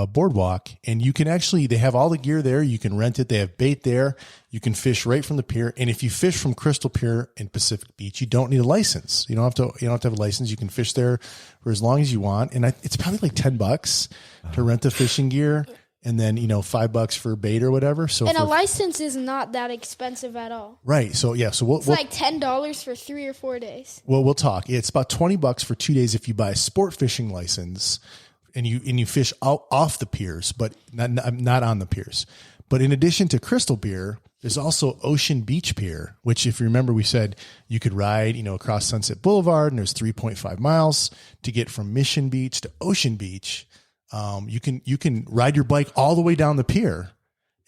B: boardwalk. And you can they have all the gear there. You can rent it. They have bait there. You can fish right from the pier. And if you fish from Crystal Pier in Pacific Beach, you don't need a license. You don't have to have a license. You can fish there for as long as you want. And it's probably like $10 to rent the fishing gear. And then, $5 for bait or whatever. So
A: a license is not that expensive at all.
B: Right. So yeah. So
A: it's like $10 for 3 or 4 days.
B: Well, we'll talk. It's about $20 for 2 days if you buy a sport fishing license, and you fish off the piers, but not on the piers. But in addition to Crystal Pier, there's also Ocean Beach Pier, which, if you remember, we said you could ride, across Sunset Boulevard, and there's 3.5 miles to get from Mission Beach to Ocean Beach. You can ride your bike all the way down the pier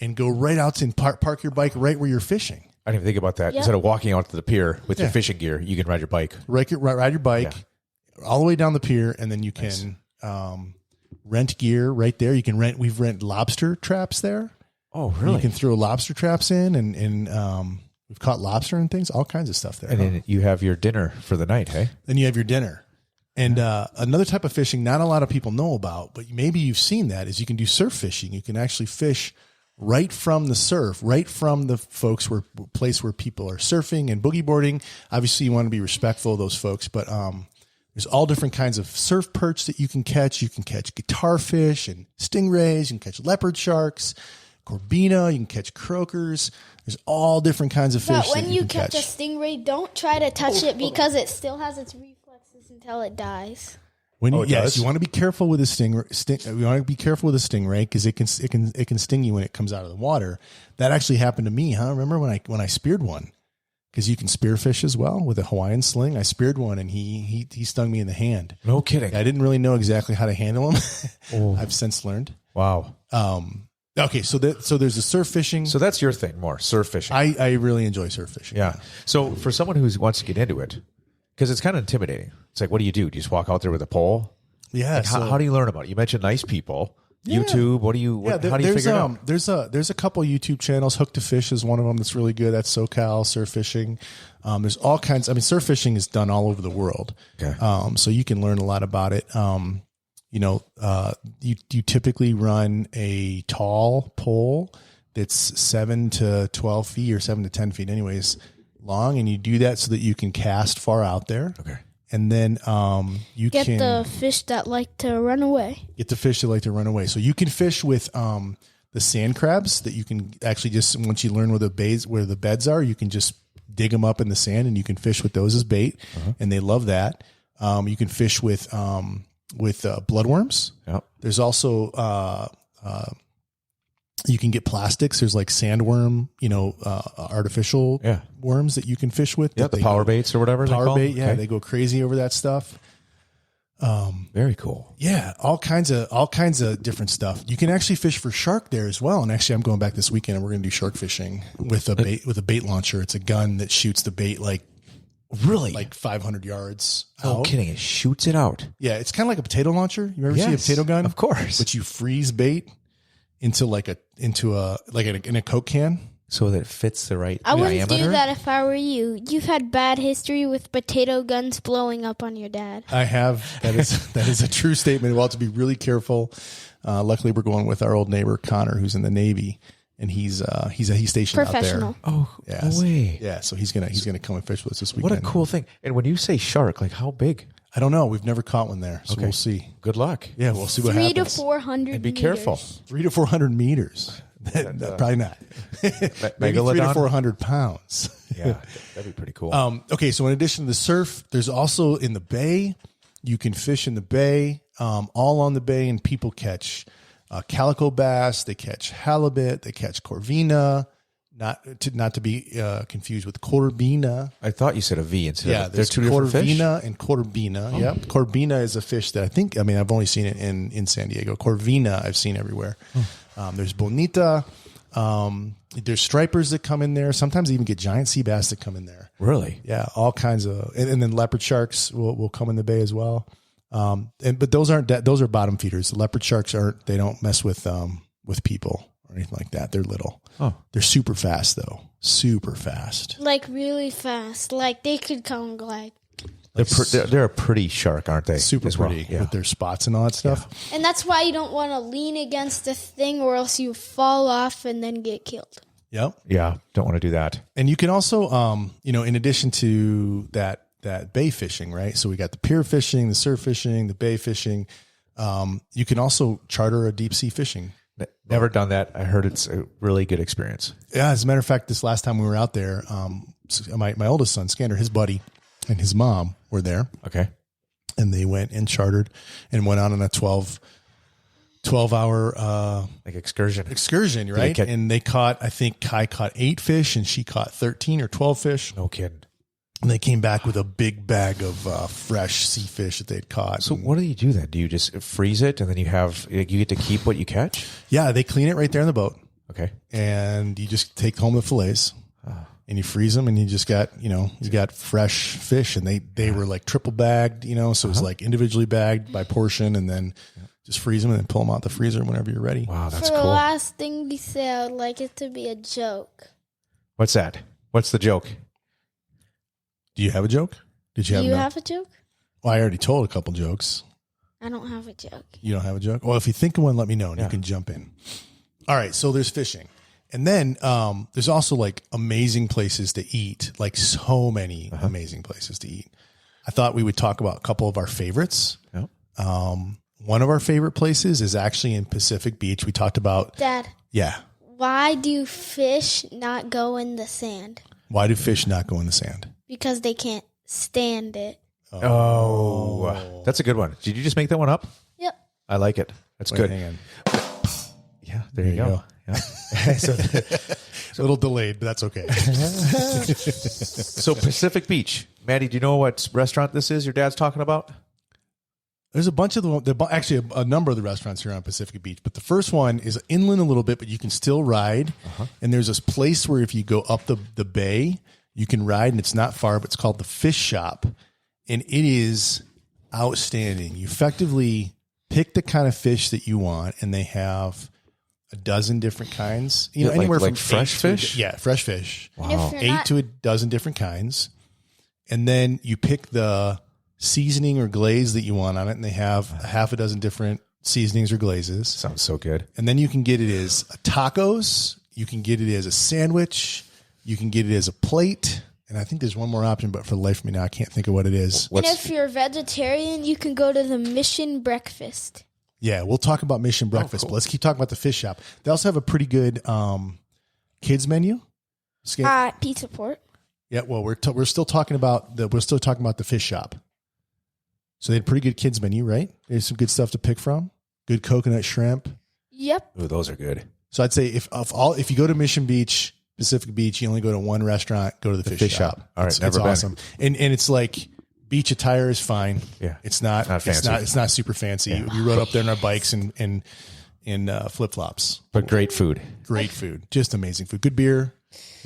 B: and go right out and park your bike right where you're fishing.
C: I didn't even think about that.
A: Yep.
C: Instead of walking out to the pier with your fishing gear, you can ride your bike.
B: Ride your bike all the way down the pier, and then you can rent gear right there. We've rented lobster traps there.
C: Oh, really?
B: You can throw lobster traps in, and we've caught lobster and things, all kinds of stuff there.
C: And then you have your dinner for the night, hey?
B: Then you have your dinner. And another type of fishing not a lot of people know about, but maybe you've seen that, is you can do surf fishing. You can actually fish right from the surf, right from the place where people are surfing and boogie boarding. Obviously, you want to be respectful of those folks, but there's all different kinds of surf perch that you can catch. You can catch guitar fish and stingrays. You can catch leopard sharks, corbina. You can catch croakers. There's all different kinds of fish.
A: But when
B: that
A: you
B: can
A: catch a stingray, don't try to touch it because it still has its reflexes until it dies.
B: You
C: does?
B: want to be careful with a stingray. You want to be careful with a stingray because it can sting you when it comes out of the water. That actually happened to me, huh? Remember when I speared one? because you can spearfish as well with a Hawaiian sling. I speared one and he stung me in the hand.
C: No kidding.
B: I didn't really know exactly how to handle him. I've since learned.
C: Wow.
B: Okay, so there's a surf fishing.
C: So that's your thing more, surf fishing.
B: I really enjoy surf fishing.
C: Yeah. So for someone who wants to get into it, because it's kind of intimidating. It's like, what do? You just walk out there with a pole?
B: Yeah.
C: Like, how do you learn about it? You mentioned nice people. YouTube. What do you? How do you figure it out?
B: There's a couple YouTube channels. Hook to Fish is one of them that's really good. That's SoCal surf fishing. There's all kinds. I mean, surf fishing is done all over the world.
C: Okay.
B: So you can learn a lot about it. You typically run a tall pole that's 7 to 12 feet or 7 to 10 feet, anyways, long, and you do that so that you can cast far out there.
C: Okay.
B: And then you
A: get
B: can
A: the fish that like to run away.
B: Get the fish that like to run away. So you can fish with the sand crabs that you can actually just, once you learn where the beds are, you can just dig them up in the sand and you can fish with those as bait. And they love that. You can fish with bloodworms.
C: Yep.
B: There's also you can get plastics. There's like sandworm, artificial worms that you can fish with.
C: Yeah, the power baits or whatever.
B: Power bait, yeah, they go crazy over that stuff.
C: Very cool.
B: Yeah, all kinds of different stuff. You can actually fish for shark there as well. And actually, I'm going back this weekend and we're going to do shark fishing with a bait launcher. It's a gun that shoots the bait like 500 yards.
C: No kidding, it shoots it out.
B: Yeah, it's kind of like a potato launcher. You ever see a potato gun?
C: Of course.
B: But you freeze bait into in a Coke can.
C: So that it fits the right
A: I wouldn't
C: diameter?
A: do that if I were you. You've had bad history with potato guns blowing up on your dad.
B: I have. That is a true statement. We'll have to be really careful. Luckily, we're going with our old neighbor Connor, who's in the Navy, and he's stationed out there.
A: Professional.
C: Oh,
B: Yeah,
C: no way.
B: Yeah, so he's gonna come and fish with us this weekend.
C: What a cool thing. And when you say shark, like how big?
B: I don't know. We've never caught one there, so we'll see.
C: Good luck.
B: Yeah, we'll see what
A: 3
B: happens.
A: to 400
C: And be
A: meters.
C: careful.
B: 300 to 400 meters. Probably not. Maybe 300 to
C: Megalodon?
B: 400 pounds.
C: Yeah, that'd be pretty cool.
B: Okay, so in addition to the surf, there's also in the bay. You can fish in the bay, all on the bay, and people catch calico bass. They catch halibut. They catch corvina. Not to be confused with corbina.
C: I thought you said a V instead of
B: There's
C: two different fish.
B: corvina and corbina. Oh. Yep, corbina is a fish that I've only seen it in San Diego. Corvina I've seen everywhere. There's bonita. There's stripers that come in there. Sometimes they even get giant sea bass that come in there.
C: Really?
B: Yeah, all kinds of, and then leopard sharks will come in the bay as well. But those are bottom feeders. The leopard sharks they don't mess with people or anything like that. They're little.
C: Oh,
B: they're super fast though. Super fast.
A: Like really fast. Like they could come glide.
C: They're a pretty shark, aren't they?
B: Super pretty with their spots and all that stuff.
A: Yeah. And that's why you don't want to lean against the thing or else you fall off and then get killed.
B: Yep.
C: Yeah, don't want to do that.
B: And you can also, in addition to that bay fishing, right? So we got the pier fishing, the surf fishing, the bay fishing. You can also charter a deep sea fishing.
C: Never done that. I heard it's a really good experience.
B: Yeah, as a matter of fact, this last time we were out there, my oldest son, Scanner, his buddy, and his mom were there.
C: Okay.
B: And they went and chartered and went on a 12-hour excursion, right? And they caught, I think Kai caught 8 fish and she caught 13 or 12 fish.
C: No kidding.
B: And they came back with a big bag of fresh sea fish that they'd caught.
C: So what do you do then? Do you just freeze it and then you get to keep what you catch?
B: Yeah, they clean it right there in the boat.
C: Okay.
B: And you just take home the fillets and you freeze them and you just got, you got fresh fish and they were like triple bagged, so it was like individually bagged by portion and then just freeze them and then pull them out the freezer whenever you're ready.
C: Wow, that's
A: cool. For
C: cool.
A: the last thing we say, I would like it to be a joke.
C: What's that? What's the joke?
B: Do you have a joke?
A: Do you have a joke?
B: Well, I already told a couple jokes.
A: I don't have a joke.
B: You don't have a joke? Well, if you think of one, let me know and you can jump in. All right. So there's fishing. And then there's also like amazing places to eat, like so many amazing places to eat. I thought we would talk about a couple of our favorites.
C: Yep.
B: One of our favorite places is actually in Pacific Beach. We talked about.
A: Dad.
B: Yeah.
A: Why do fish not go in the sand?
B: Why do fish not go in the sand?
A: Because they can't stand it.
C: Oh, that's a good one. Did you just make that one up?
A: Yep.
C: I like it. That's good.
B: Hang on.
C: Yeah, there you go. Yeah.
B: A little delayed, but that's okay.
C: So Pacific Beach. Maddie, do you know what restaurant this is your dad's talking about?
B: There's a bunch of actually a number of the restaurants here on Pacific Beach, but the first one is inland a little bit, but you can still ride. And there's this place where if you go up the bay, you can ride, and it's not far, but it's called the Fish Shop, and it is outstanding. You effectively pick the kind of fish that you want, and they have a dozen different kinds. You know, anywhere from
C: fresh fish.
B: Fresh fish.
A: Wow.
B: 8 to a dozen different kinds, and then you pick the seasoning or glaze that you want on it, and they have a half a dozen different seasonings or glazes.
C: Sounds so good.
B: And then you can get it as tacos, you can get it as a sandwich, you can get it as a plate, and I think there's one more option, but for the life of me now, I can't think of what it is.
A: And if you're a vegetarian, you can go to the Mission Breakfast.
B: Yeah, we'll talk about Mission Breakfast, but let's keep talking about the Fish Shop. They also have a pretty good kids menu.
A: Pizza Port.
B: Yeah, well, we're still talking about the Fish Shop. So they had a pretty good kids menu, right? There's some good stuff to pick from. Good coconut shrimp.
A: Yep.
C: Ooh, those are good.
B: So I'd say if you go to Mission Beach, Pacific Beach, you only go to one restaurant, go to the Fish Shop.
C: All right,
B: it's
C: never been.
B: awesome. And it's like beach attire is fine.
C: Yeah.
B: It's not
C: fancy.
B: It's not super fancy. Yeah. We rode up there on our bikes and flip flops.
C: But great food.
B: Great food. Just amazing food. Good beer.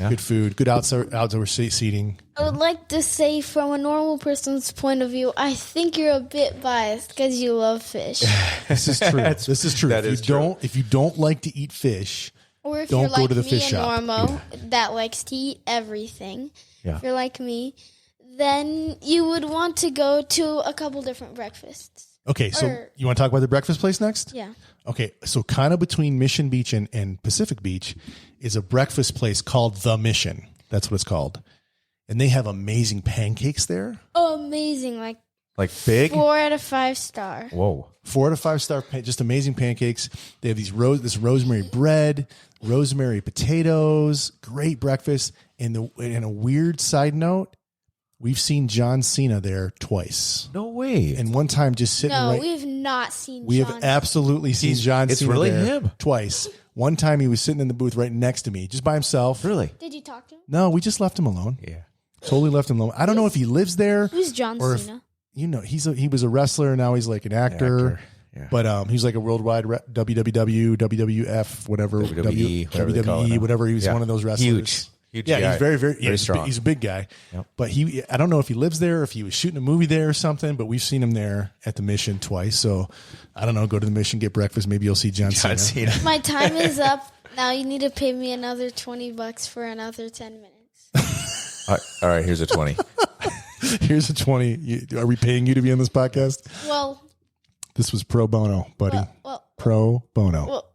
B: Yeah. Good food. Good outdoor seating.
A: I would like to say, from a normal person's point of view, I think you're a bit biased because you love fish.
B: This is true. This is true. If you don't like to eat fish,
A: or if
B: don't
A: you're
B: go
A: like
B: to the
A: me,
B: fish
A: a
B: shop.
A: Normo that likes to eat everything.
C: Yeah.
A: If you're like me, then you would want to go to a couple different breakfasts.
B: Okay, so you want to talk about the breakfast place next?
A: Yeah.
B: Okay, so kind of between Mission Beach and Pacific Beach is a breakfast place called The Mission. That's what it's called. And they have amazing pancakes there.
A: Amazing. Like
C: big?
A: 4 out of 5 star.
C: Whoa.
B: 4 out of 5 star, just amazing pancakes. They have this rosemary bread, rosemary potatoes, great breakfast. And a weird side note, we've seen John Cena there twice.
C: No way.
B: And one time just sitting
A: we've not seen
B: We
A: John
B: have absolutely seen John Cena.
C: It's really
B: there
C: him.
B: Twice. One time he was sitting in the booth right next to me, just by himself.
C: Really?
A: Did you talk to him?
B: No, we just left him alone.
C: Yeah.
B: Totally left him alone. I don't know if he lives there.
A: Who's John Cena?
B: You know, he was a wrestler. Now he's like an actor.
C: Yeah.
B: But he's like a worldwide WWW, WWF, whatever, WWE, whatever. He was one of those wrestlers.
C: Huge
B: yeah,
C: guy.
B: he's very
C: strong.
B: He's a big guy.
C: Yep.
B: But I don't know if he lives there, or if he was shooting a movie there or something. But we've seen him there at the Mission twice. So I don't know. Go to the Mission, get breakfast. Maybe you'll see John Cena.
A: My time is up. Now you need to pay me another $20 for another 10 minutes.
C: All right, here's a 20.
B: Here's a 20. Are we paying you to be on this podcast?
A: Well,
B: this was pro bono, buddy. Pro bono.
A: Well,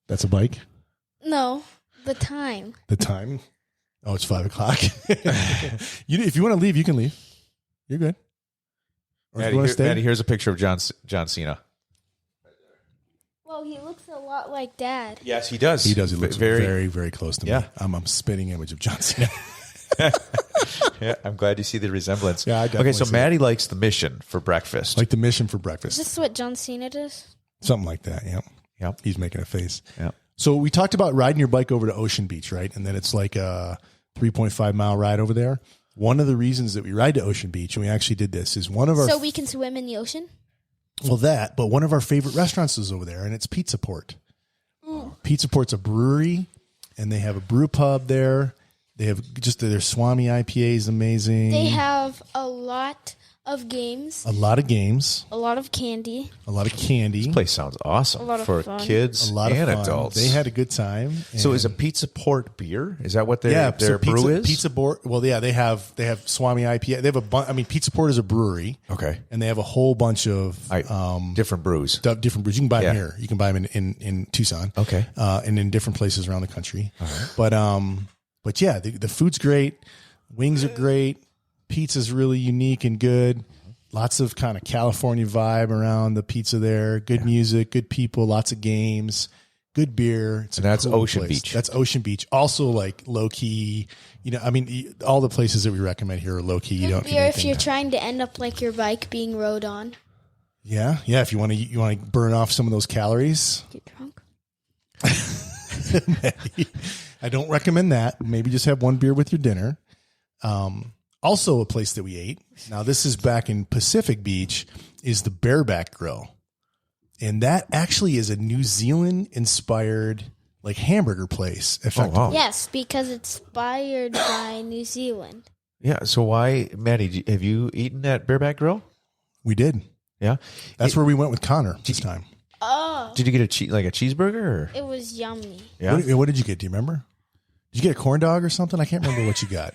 B: that's a bike?
A: No, the time.
B: The time? Oh, it's 5 o'clock. If you want to leave, you can leave. You're good. Or if you want to stay.
C: Maddie, here's a picture of John Cena.
A: Well, he looks a lot like Dad.
C: Yes, he does.
B: He does. He looks very, very close to me. I'm a spitting image of John Cena.
C: Yeah, I'm glad you see the resemblance.
B: Yeah, I definitely
C: so
B: see
C: Maddie likes the Mission for breakfast.
B: Like the Mission for breakfast.
A: Is this what John Cena does?
B: Something like that,
C: Yep.
B: He's making a face.
C: Yep.
B: So we talked about riding your bike over to Ocean Beach, right? And then it's like a 3.5-mile ride over there. One of the reasons that we ride to Ocean Beach, and we actually did this, is one of our...
A: So we can swim in the ocean?
B: Well, but one of our favorite restaurants is over there, and it's Pizza Port. Pizza Port's a brewery, and they have a brew pub there. They have their Swami IPA is amazing.
A: They have a lot of games.
B: A lot of games.
A: A lot of candy.
B: A lot of candy.
C: This place sounds awesome
A: A lot of
C: for
A: fun.
C: kids
B: A lot of
C: and
B: fun.
C: adults.
B: They had a good time.
C: So is a Pizza Port beer? Is that what their
B: so
C: brew is?
B: Pizza Port. Well, yeah, they have Swami IPA. They have Pizza Port is a brewery.
C: Okay.
B: And they have a whole bunch of
C: different brews.
B: Different brews. You can buy them here. You can buy them in Tucson.
C: Okay.
B: And in different places around the country. All right. But yeah, the food's great. Wings are great. Pizza's really unique and good. Lots of kind of California vibe around the pizza there. Good music, good people, lots of games, good beer.
C: And that's
B: cool
C: Ocean
B: place.
C: Beach.
B: That's Ocean Beach. Also like low key, all the places that we recommend here are low key. You don't
A: Beer if you're trying to end up like your bike being rode on.
B: Yeah. If you want to burn off some of those calories.
A: Get drunk.
B: I don't recommend that. Maybe just have one beer with your dinner. Also, a place that we ate. Now, this is back in Pacific Beach. Is the Bareback Grill, and that actually is a New Zealand inspired like hamburger place. Effectively.
C: wow.
A: Yes, because it's inspired by New Zealand.
C: Yeah. So why, Maddie? Have you eaten at Bareback Grill?
B: We did.
C: Yeah.
B: That's where we went with Connor this time.
A: Oh,
C: Did you get a cheeseburger? Or?
A: it was yummy.
C: Yeah.
B: What did you get? Do you remember? Did you get a corn dog or something? I can't remember what you got.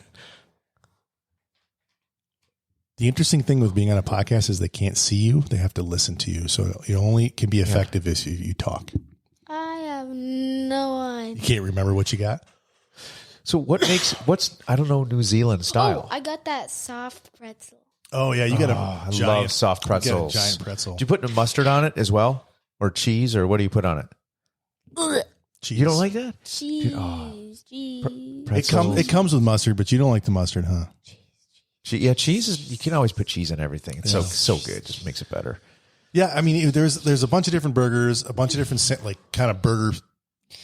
B: The interesting thing with being on a podcast is they can't see you; they have to listen to you. So it only can be effective if you talk.
A: I have no idea.
B: You can't remember what you got.
C: So what's I don't know New Zealand style?
A: Oh, I got that soft pretzel.
B: Oh yeah, you got
C: I love soft pretzels.
B: You got a giant pretzel.
C: Do you put mustard on it as well, or cheese, or what do you put on it?
A: Ugh.
B: Cheese.
C: You don't like that?
A: Cheese.
B: It comes with mustard, but you don't like the mustard, huh?
C: Yeah, cheese is. You can always put cheese on everything. It's so good. Just makes it better.
B: Yeah, I mean, there's a bunch of different burgers, a bunch of different like kind of burger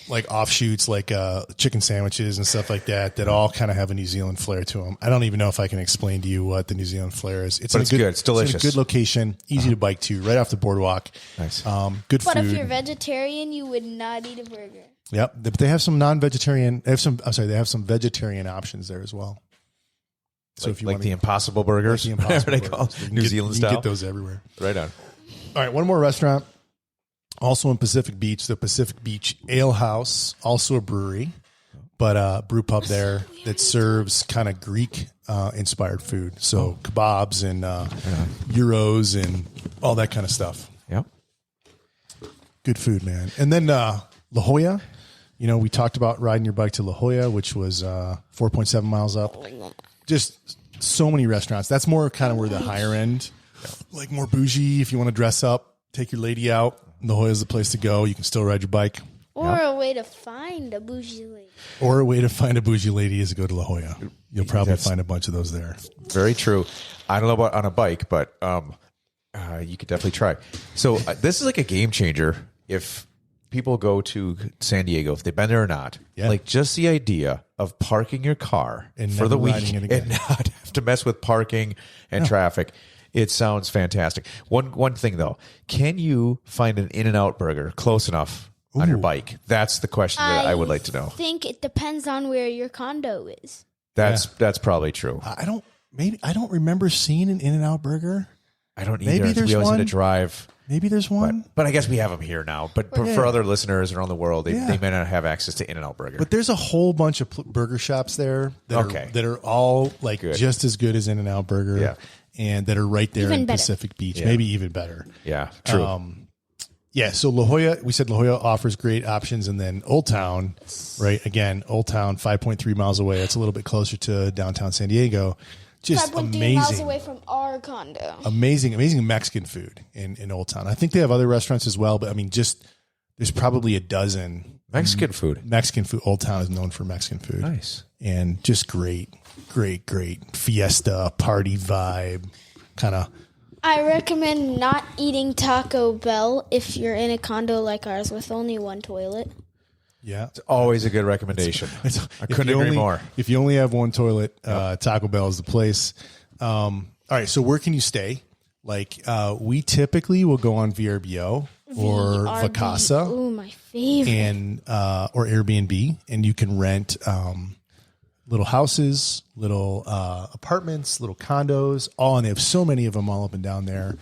B: like offshoots, like chicken sandwiches and stuff like that all kind of have a New Zealand flair to them. I don't even know if I can explain to you what the New Zealand flair is.
C: But it's good. It's delicious.
B: It's in a good location, easy to bike to, right off the boardwalk.
C: Nice.
B: Good
A: But
B: food.
A: if you're vegetarian, you would not eat a burger.
B: Yep, but they have some non-vegetarian. They have some vegetarian options there as well. So if you
C: like
B: want
C: the Impossible Burgers,
B: the Impossible
C: whatever they call
B: Burgers,
C: New Zealand
B: you can
C: style.
B: get those everywhere.
C: Right on.
B: All right, one more restaurant, also in Pacific Beach, the Pacific Beach Ale House, also a brewery, but a brew pub there that serves kind of Greek inspired food. So kebabs and gyros and all that kind of stuff.
C: Yep.
B: Good food, man. And then La Jolla, we talked about riding your bike to La Jolla, which was 4.7 miles up. Just so many restaurants. That's more kind of where the higher end, like more bougie. If you want to dress up, take your lady out. La Jolla is the place to go. You can still ride your bike.
A: Or a way to find a bougie lady.
B: Or a way to find a bougie lady is to go to La Jolla. You'll probably find a bunch of those there.
C: Very true. I don't know about on a bike, but you could definitely try. So this is like a game changer if people go to San Diego, if they've been there or not.
B: Yeah.
C: Like just the idea of parking your car
B: And
C: for the
B: never
C: week
B: riding it again.
C: and not have to mess with parking and traffic. It sounds fantastic. One thing though, can you find an In-N-Out burger close enough on your bike? That's the question that I would like to know.
A: I think it depends on where your condo is.
C: That's probably true.
B: I don't remember seeing an In-N-Out burger.
C: I don't either.
B: Maybe there's
C: we always
B: one.
C: had to drive.
B: Maybe there's one.
C: But I guess we have them here now. But for other listeners around the world, they may not have access to In-N-Out Burger.
B: But there's a whole bunch of burger shops there that are all like just as good as In-N-Out Burger, and that are right there
A: Even
B: in
A: better.
B: Pacific Beach, maybe even better.
C: Yeah, true.
B: So La Jolla, we said La Jolla offers great options, and then Old Town, right? Again, Old Town, 5.3 miles away. It's a little bit closer to downtown San Diego. Just
A: 5.3 miles away from our condo.
B: amazing Mexican food in Old Town. I think they have other restaurants as well, but I mean, there's probably a dozen
C: Mexican food.
B: Mexican food. Old Town is known for Mexican food.
C: Nice.
B: And just great fiesta party vibe kind of.
A: I recommend not eating Taco Bell if you're in a condo like ours with only one toilet.
B: Yeah.
C: It's always a good recommendation. I couldn't agree more.
B: If you only have one toilet, Taco Bell is the place. All right. So where can you stay? Like we typically will go on VRBO or Vacasa.
A: Oh, my favorite.
B: And or Airbnb, and you can rent little houses, little apartments, little condos, and they have so many of them all up and down there.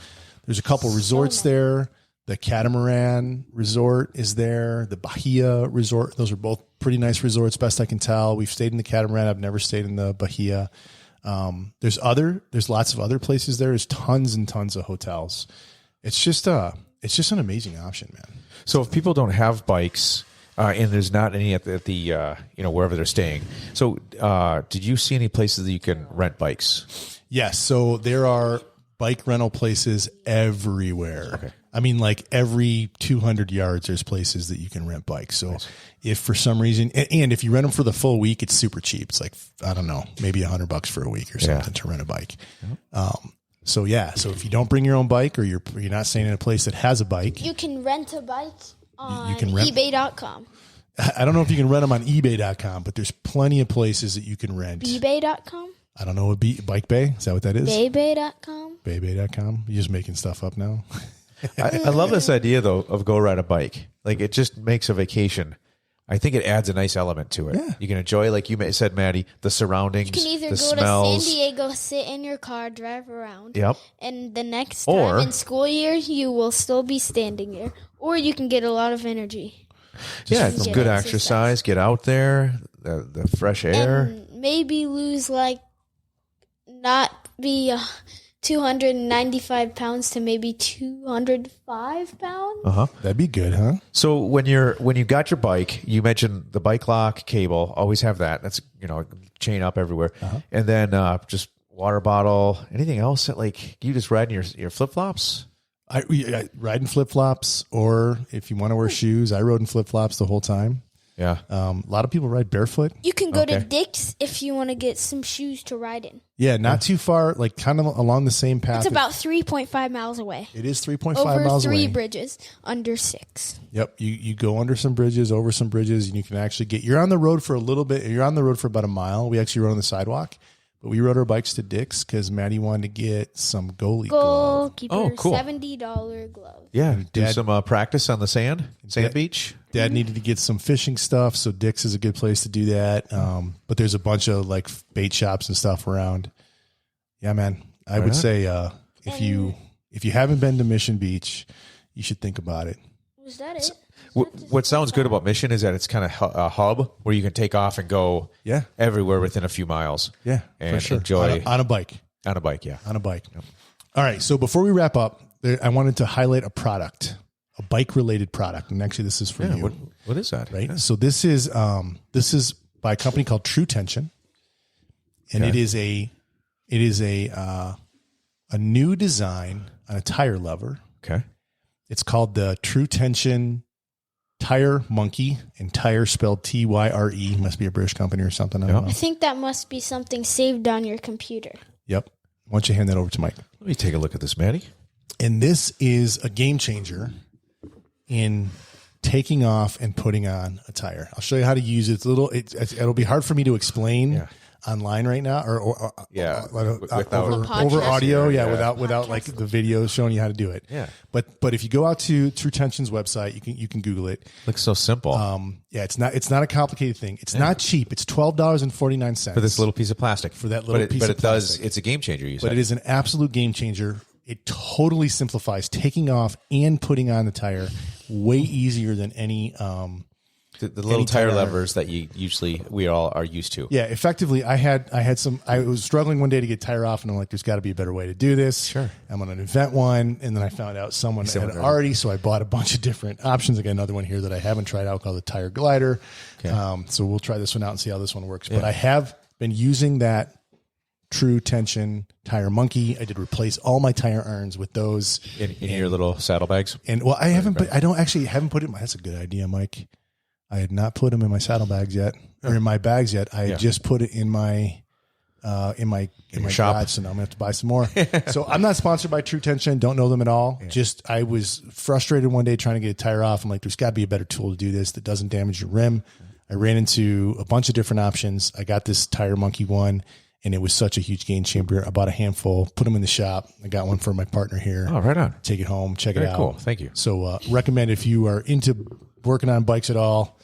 B: There's a couple resorts there. The Catamaran Resort is there. The Bahia Resort. Those are both pretty nice resorts, best I can tell. We've stayed in the Catamaran. I've never stayed in the Bahia. There's lots of other places there. There's tons and tons of hotels. It's just an amazing option, man.
C: So if people don't have bikes and there's not any at the wherever they're staying, so did you see any places that you can rent bikes?
B: Yes. So there are bike rental places everywhere. Okay. I mean, like every 200 yards, there's places that you can rent bikes. So if for some reason, and if you rent them for the full week, it's super cheap. It's like, I don't know, maybe $100 for a week or something to rent a bike. So if you don't bring your own bike or you're not staying in a place that has a bike,
A: You can rent a bike on
B: can rent-
A: eBay.com.
B: I don't know if you can rent them on eBay.com, but there's plenty of places that you can rent.
A: eBay.com?
B: I don't know what Bike Bay? Is that what that is?
A: Baybay.com?
B: Baybay.com? You're just making stuff up now.
C: I love this idea though of go ride a bike. Like it just makes a vacation. I think it adds a nice element to it.
B: Yeah.
C: You can enjoy, like you said, Maddie, the surroundings.
A: You can either
C: the
A: go
C: smells.
A: to San Diego, sit in your car, drive around.
C: Yep.
A: And the next
C: Or-
A: time in school year, you will still be standing there. Or you can get a lot of energy.
C: Yeah,
A: Just
C: it's
A: get
C: good
A: exercise.
C: exercise. Get out there, the fresh air.
A: And maybe lose not be 295 pounds to maybe 205 pounds.
B: That'd be good, huh?
C: So when you got your bike, you mentioned the bike lock cable. Always have that. That's chain up everywhere. And then just water bottle. Anything else that you just ride in your flip flops?
B: I ride in flip flops, or if you want to wear shoes, I rode in flip flops the whole time.
C: Yeah.
B: A lot of people ride barefoot.
A: You can go to Dick's if you want to get some shoes to ride in.
B: Yeah, not too far, kind of along the same path.
A: It's about 3.5 miles away.
B: It is 3.5
A: Over
B: miles
A: three
B: away.
A: bridges, under 6.
B: Yep, you go under some bridges, over some bridges, and you can actually you're on the road for a little bit. You're on the road for about a mile. We actually rode on the sidewalk, but we rode our bikes to Dick's because Maddie wanted to get some goalie glove.
A: Goalkeeper,
C: Oh, cool.
A: $70 glove.
C: Yeah. Do
B: Dad-
C: some practice on the sand beach.
B: Dad needed to get some fishing stuff, so Dick's is a good place to do that. But there's a bunch of bait shops and stuff around. Yeah, man. I would say if you haven't been to Mission Beach, you should think about it.
A: Was that it?
C: What sounds good about Mission is that it's kind of a hub where you can take off and go everywhere within a few miles.
B: Yeah,
C: and
B: for sure.
C: enjoy
B: On a bike.
C: on a bike. Yeah.
B: On a bike. Yep. All right. So before we wrap up, I wanted to highlight a product, a bike-related product, and actually, this is for you.
C: What is that?
B: Right. So this is by a company called True Tension, and it is a new design on a tire lever.
C: Okay.
B: It's called the True Tension Tire Monkey, and tire spelled Tyre. Must be a British company or something. I don't know.
A: I think that must be something saved on your computer.
B: Yep. Why don't you hand that over to Mike?
C: Let me take a look at this, Maddie.
B: And this is a game changer in taking off and putting on a tire. I'll show you how to use it. It'll be hard for me to explain online right now, or over audio. Without the video showing you how to do it.
C: Yeah.
B: But if you go out to True Tension's website, you can Google it.
C: Looks so simple
B: It's not a complicated thing. It's not cheap. It's $12.49
C: for this little piece of plastic.
B: For that little piece
C: but
B: of
C: it does.
B: plastic.
C: It's a game changer. You said.
B: But it is an absolute game changer. It totally simplifies taking off and putting on the tire way easier than any
C: the little tire levers that we all are used to.
B: Yeah, effectively, I was struggling one day to get tire off, and I'm like, there's got to be a better way to do this.
C: Sure.
B: I'm going to invent one, and then I found out someone had already, so I bought a bunch of different options. I got another one here that I haven't tried out called the Tire Glider. Okay. So we'll try this one out and see how this one works. Yeah. But I have been using that True Tension Tire Monkey. I did replace all my tire irons with those
C: in your little saddlebags.
B: And well, I haven't put it in my, that's a good idea, Mike. I had not put them in my saddlebags yet, or in my bags yet. I had just put it in my
C: shop.
B: garage, so now I'm gonna have to buy some more. So I'm not sponsored by True Tension. Don't know them at all. Yeah. Just I was frustrated one day trying to get a tire off. I'm like, there's got to be a better tool to do this that doesn't damage your rim. I ran into a bunch of different options. I got this Tire Monkey one, and it was such a huge game changer. I bought a handful, put them in the shop. I got one for my partner here.
C: Oh, right on.
B: Take it home, check it out.
C: Cool. Thank you.
B: So recommend if you are into working on bikes at all,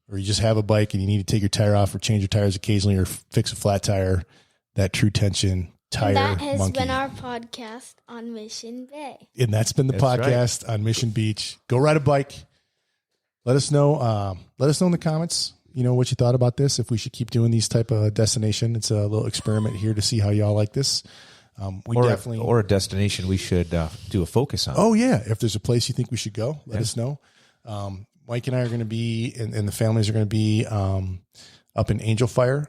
B: or you just have a bike and you need to take your tire off or change your tires occasionally or fix a flat tire, that True Tension Tire Monkey.
A: That has been our podcast on Mission Bay.
B: And that's been the podcast on Mission Beach. Go ride a bike. Let us know. Let us know in the comments, what you thought about this. If we should keep doing these type of destination. It's a little experiment here to see how y'all like this.
C: Or a destination we should do a focus on.
B: Oh yeah. If there's a place you think we should go, let us know. Mike and I are going to be, and the families are going to be up in Angel Fire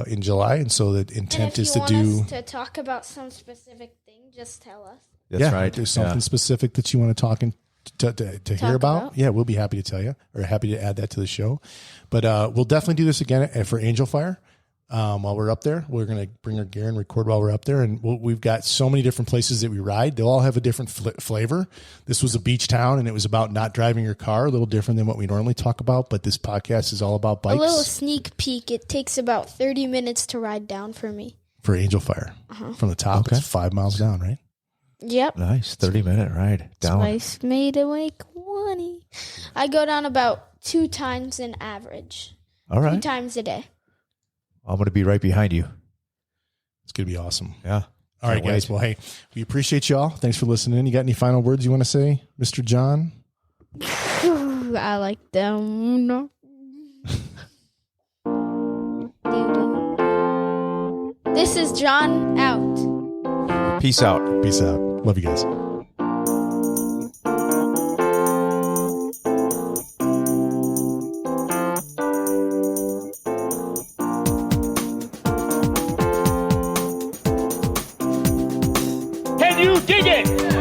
B: in July, and so the intent is to do.
A: If you want us to talk about some specific thing, just tell us.
C: That's right.
B: If there's something specific that you want to talk to hear about, we'll be happy to tell you, or happy to add that to the show. But we'll definitely do this again for Angel Fire. while we're up there. We're going to bring our gear and record while we're up there. And we've got so many different places that we ride. They'll all have a different flavor. This was a beach town, and it was about not driving your car, a little different than what we normally talk about. But this podcast is all about bikes.
A: A little sneak peek. It takes about 30 minutes to ride down for me.
B: For Angel Fire. From the top, it's 5 miles down, right?
A: Yep.
C: Nice. 30-minute ride down.
A: Twice made away 20. I go down about 2 times an average.
C: All right.
A: 2 times a day.
C: I'm going to be right behind you.
B: It's going to be awesome.
C: Yeah.
B: All right, guys. Well, hey, we appreciate y'all. Thanks for listening. You got any final words you want to say, Mr. John?
A: I like them. This is John out.
C: Peace out.
B: Peace out. Love you guys.
D: Can you dig it?